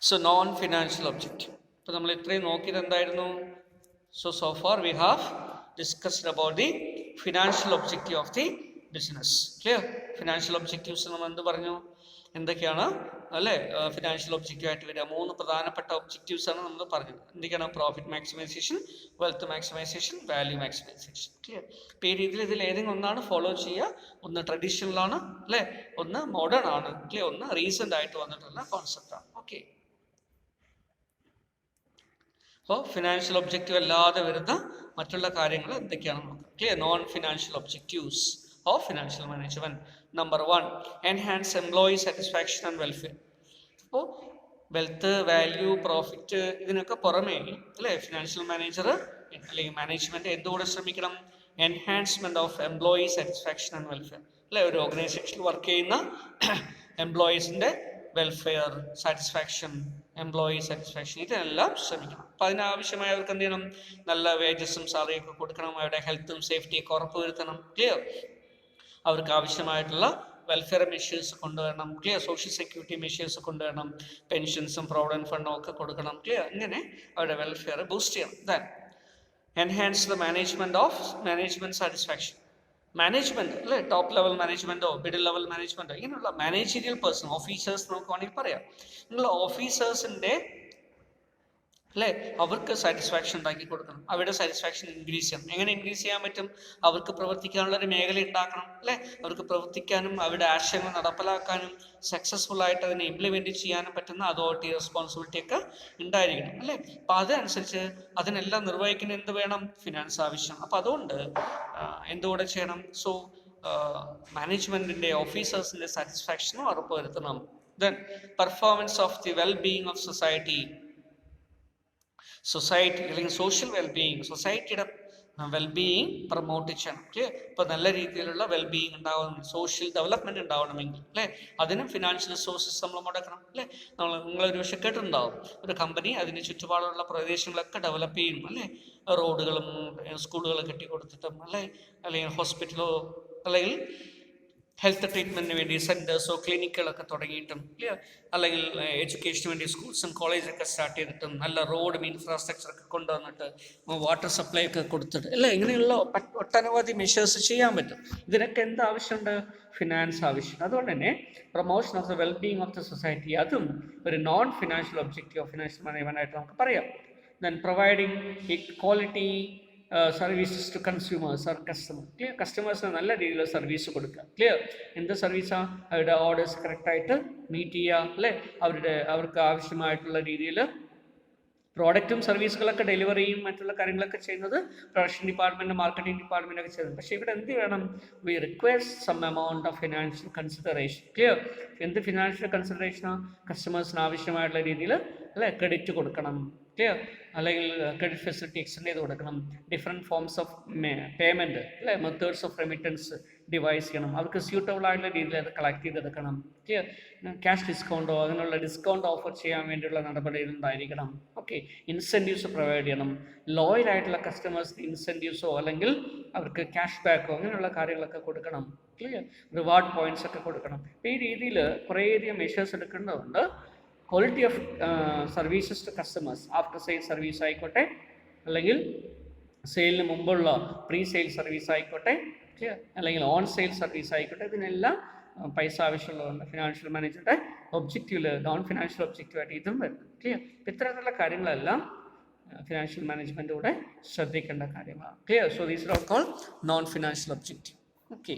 So non financial objective. ഇപ്പോൾ നമ്മൾ ഇത്രയും നോക്കിയത് എന്തായിരുന്നു? So far we have discussed about the financial objective of the business. Clear? Financial objectives നമ്മൾ എന്ത് പറഞ്ഞു, എന്തൊക്കെയാണ്, അല്ലേ, ഫിനാൻഷ്യൽ ഒബ്ജക്റ്റീവ് ആയിട്ട് വരിക? 3 പ്രധാനപ്പെട്ട ഒബ്ജക്റ്റീവ്സ് ആണ് നമ്മൾ പറഞ്ഞത്. എന്തൊക്കെയാണ്? Profit maximisation, wealth maximisation, value maximisation. Clear? ഇപ്പോൾ ഈ രീതിയിൽ ഇതിൽ ഏതെങ്കിലും ഒന്നാണ് ഫോളോ ചെയ്യുക. ഒന്ന് ട്രഡീഷണൽ ആണ്, അല്ലേ, ഒന്ന് മോഡേൺ ആണ്, ക്ലിയർ, ഒന്ന് റീസെൻ്റ് ആയിട്ട് വന്നിട്ടുള്ള കോൺസെപ്റ്റാണ്. ഓക്കെ. അപ്പോൾ ഫിനാൻഷ്യൽ ഒബ്ജക്റ്റീവ് അല്ലാതെ വരുന്ന മറ്റുള്ള കാര്യങ്ങൾ എന്തൊക്കെയാണെന്ന് നോക്കാം. Clear? Non financial objectives of financial management. Number 1, enhance employee satisfaction and welfare. അപ്പോൾ വെൽത്ത്, വാല്യൂ, പ്രോഫിറ്റ് ഇതിനൊക്കെ പുറമേ, അല്ലേ, ഫിനാൻഷ്യൽ മാനേജർ അല്ലെങ്കിൽ മാനേജ്മെന്റ് എന്തുകൂടെ ശ്രമിക്കണം? Enhancement of employee satisfaction and welfare. അല്ലേ, ഒരു ഓർഗനൈസേഷനിൽ വർക്ക് ചെയ്യുന്ന എംപ്ലോയീസിന്റെ വെൽഫെയർ, സാറ്റിസ്ഫാക്ഷൻ, എംപ്ലോയി സാറ്റിസ്ഫാക്ഷൻ, ഇതെല്ലാം ശ്രമിക്കണം. അപ്പോൾ അതിനാവശ്യമായ അവർക്ക് എന്ത് ചെയ്യണം? നല്ല വേജസും സാലറിയൊക്കെ കൊടുക്കണം, അവരുടെ ഹെൽത്തും സേഫ്റ്റിയൊക്കെ ഉറപ്പുവരുത്തണം. ക്ലിയർ? അവർക്ക് ആവശ്യമായിട്ടുള്ള വെൽഫെയർ മെഷേഴ്സ് കൊണ്ടുവരണം. ക്ലിയർ? സോഷ്യൽ സെക്യൂരിറ്റി മെഷേഴ്സ് കൊണ്ടുവരണം, പെൻഷൻസും പ്രോവിഡൻറ്റ് ഫണ്ടും ഒക്കെ കൊടുക്കണം. ക്ലിയർ? ഇങ്ങനെ അവരുടെ വെൽഫെയർ ബൂസ്റ്റ് ചെയ്യണം. Then enhance the management satisfaction. Management, അല്ലേ, ടോപ്പ് ലെവൽ മാനേജ്മെന്റോ മിഡിൽ ലെവൽ മാനേജ്മെന്റോ ഇങ്ങനെയുള്ള മാനേജീരിയൽ പേഴ്സൺ, ഓഫീസേഴ്സ് നമുക്ക് വേണമെങ്കിൽ പറയാം. നിങ്ങൾ ഓഫീസേഴ്സിന്റെ, അല്ലേ, അവർക്ക് സാറ്റിസ്ഫാക്ഷൻ ഉണ്ടാക്കി കൊടുക്കണം, അവരുടെ സാറ്റിസ്ഫാക്ഷൻ ഇൻക്രീസ് ചെയ്യണം. എങ്ങനെ ഇൻക്രീസ് ചെയ്യാൻ പറ്റും? അവർക്ക് പ്രവർത്തിക്കാനുള്ള ഒരു മേഖല ഉണ്ടാക്കണം, അല്ലേ, അവർക്ക് പ്രവർത്തിക്കാനും അവരുടെ ആശയങ്ങൾ നടപ്പിലാക്കാനും സക്സസ്ഫുൾ ആയിട്ട് അതിനെ ഇംപ്ലിമെന്റ് ചെയ്യാനും പറ്റുന്ന അതോറിറ്റി, റെസ്പോൺസിബിലിറ്റി ഒക്കെ ഉണ്ടായിരിക്കണം, അല്ലേ. അപ്പം അതനുസരിച്ച് അതിനെല്ലാം നിർവഹിക്കുന്ന എന്ത് വേണം? ഫിനാൻസ് ആവശ്യം. അപ്പം അതുകൊണ്ട് എന്തുകൂടെ ചെയ്യണം? സോ മാനേജ്മെന്റിന്റെ, ഓഫീസേഴ്സിന്റെ സാറ്റിസ്ഫാക്ഷനും ഉറപ്പുവരുത്തണം. Then performance of the wellbeing of society അല്ലെങ്കിൽ സോഷ്യൽ വെൽബീയിങ്, സൊസൈറ്റിയുടെ വെൽബീയിങ് പ്രൊമോട്ട് ചെയ്യണം. ഇപ്പോൾ നല്ല രീതിയിലുള്ള വെൽബീയിങ് ഉണ്ടാവണം, സോഷ്യൽ ഡെവലപ്മെന്റ് ഉണ്ടാവണമെങ്കിൽ, അല്ലേ, അതിനും ഫിനാൻഷ്യൽ റിസോഴ്സസ് നമ്മൾ മുടക്കണം. അല്ലേ, നിങ്ങളൊരു പക്ഷേ കേട്ടിട്ടുണ്ടാവും, ഒരു കമ്പനി അതിന് ചുറ്റുപാടുള്ള പ്രദേശങ്ങളൊക്കെ ഡെവലപ്പ് ചെയ്യും, അല്ലേ, റോഡുകളും സ്കൂളുകളും കെട്ടിക്കൊടുത്തിട്ടും, അല്ലേ, അല്ലെങ്കിൽ ഹോസ്പിറ്റലോ അല്ലെങ്കിൽ ഹെൽത്ത് ട്രീറ്റ്മെന്റിന് വേണ്ടി സെന്റേഴ്സോ ക്ലിനിക്കുകളൊക്കെ തുടങ്ങിയിട്ടും, അല്ലെങ്കിൽ എഡ്യൂക്കേഷന് വേണ്ടി സ്കൂൾസും കോളേജൊക്കെ സ്റ്റാർട്ട് ചെയ്തിട്ടും, നല്ല റോഡും ഇൻഫ്രാസ്ട്രക്ചറൊക്കെ കൊണ്ടുവന്നിട്ട് വാട്ടർ സപ്ലൈ ഒക്കെ കൊടുത്തിട്ട്, അല്ലേ, ഇങ്ങനെയുള്ള ഒട്ടനവധി മെഷേഴ്സ് ചെയ്യാൻ പറ്റും. ഇതിനൊക്കെ എന്ത് ആവശ്യമുണ്ട്? ഫിനാൻസ് ആവശ്യം. അതുകൊണ്ട് തന്നെ promotion of the wellbeing of the society, അതും ഒരു non financial objective of financial management ആയിട്ട് നമുക്ക് പറയാം. Then providing quality services to consumers or customer. Clear? കസ്റ്റമേഴ്സിന് നല്ല രീതിയിൽ സർവീസ് കൊടുക്കുക. ക്ലിയർ? എന്ത് സർവീസാണ്? അവരുടെ ഓർഡേഴ്സ് കറക്റ്റായിട്ട് മീറ്റ് ചെയ്യുക, അല്ലേ? അവർക്ക് ആവശ്യമായിട്ടുള്ള രീതിയിൽ പ്രോഡക്റ്റും സർവീസുകളൊക്കെ ഡെലിവറി ചെയ്യും, മറ്റുള്ള കാര്യങ്ങളൊക്കെ ചെയ്യുന്നത് പ്രൊഡക്ഷൻ ഡിപ്പാർട്ട്മെൻറ്റ്, മാർക്കറ്റിംഗ് ഡിപ്പാർട്ട്മെൻ്റ് ഒക്കെ ചെയ്യുന്നത്. പക്ഷേ ഇവിടെ എന്ത് വേണം? We requires some amount of financial consideration. Clear? എന്ത് ഫിനാൻഷ്യൽ കൺസിഡറേഷനാണ്? കസ്റ്റമേഴ്സിന് ആവശ്യമായിട്ടുള്ള രീതിയിൽ, അല്ലേ, ക്രെഡിറ്റ് കൊടുക്കണം. ക്ലിയർ? അല്ലെങ്കിൽ ക്രെഡിറ്റ് ഫെസിലിറ്റി എക്സ്റ്റെൻഡ് ചെയ്ത് കൊടുക്കണം. ഡിഫറെൻറ്റ് ഫോംസ് ഓഫ് പേയ്മെൻറ്റ്, അല്ലേ, മെത്തേഡ്സ് ഓഫ് റെമിറ്റൻസ് ഡിവൈസ് ചെയ്യണം. അവർക്ക് സ്യൂട്ടബിൾ ആയിട്ടുള്ള രീതിയിൽ അത് കളക്ട് ചെയ്തെടുക്കണം. ക്ലിയർ? ക്യാഷ് ഡിസ്കൗണ്ടോ അങ്ങനെയുള്ള ഡിസ്കൗണ്ട് ഓഫർ ചെയ്യാൻ വേണ്ടിയുള്ള നടപടികൾ ഉണ്ടായിരിക്കണം. ഓക്കെ. ഇൻസെൻറ്റീവ്സ് പ്രൊവൈഡ് ചെയ്യണം. ലോയൽ ആയിട്ടുള്ള കസ്റ്റമേഴ്സിന് ഇൻസെൻറ്റീവ്സോ അല്ലെങ്കിൽ അവർക്ക് ക്യാഷ് ബാക്കോ അങ്ങനെയുള്ള കാര്യങ്ങളൊക്കെ കൊടുക്കണം. ക്ലിയർ? റിവാർഡ് പോയിന്റ്സ് ഒക്കെ കൊടുക്കണം. ഈ രീതിയിൽ കുറേയധികം മെഷേഴ്സ് എടുക്കേണ്ടതുണ്ട്. Quality of services to customers, after sale service ആയിക്കോട്ടെ, അല്ലെങ്കിൽ സെയിലിന് മുമ്പുള്ള പ്രീ സെയിൽ സർവീസ് ആയിക്കോട്ടെ, അല്ലെങ്കിൽ ഓൺ സെയിൽ സർവീസ് ആയിക്കോട്ടെ, ഇതിനെല്ലാം പൈസ ആവശ്യമുള്ളതുകൊണ്ട് ഫിനാൻഷ്യൽ മാനേജ്മെൻറ്റ് ഒബ്ജക്റ്റീവിൽ നോൺ ഫിനാൻഷ്യൽ ഒബ്ജക്റ്റീവായിട്ട് ഇതും വരുന്നു. ക്ലിയർ? ഇത്തരത്തിലുള്ള കാര്യങ്ങളെല്ലാം ഫിനാൻഷ്യൽ മാനേജ്മെൻറ്റിലൂടെ ശ്രദ്ധിക്കേണ്ട കാര്യങ്ങളാണ്. Clear? So these are called non financial objective. Okay.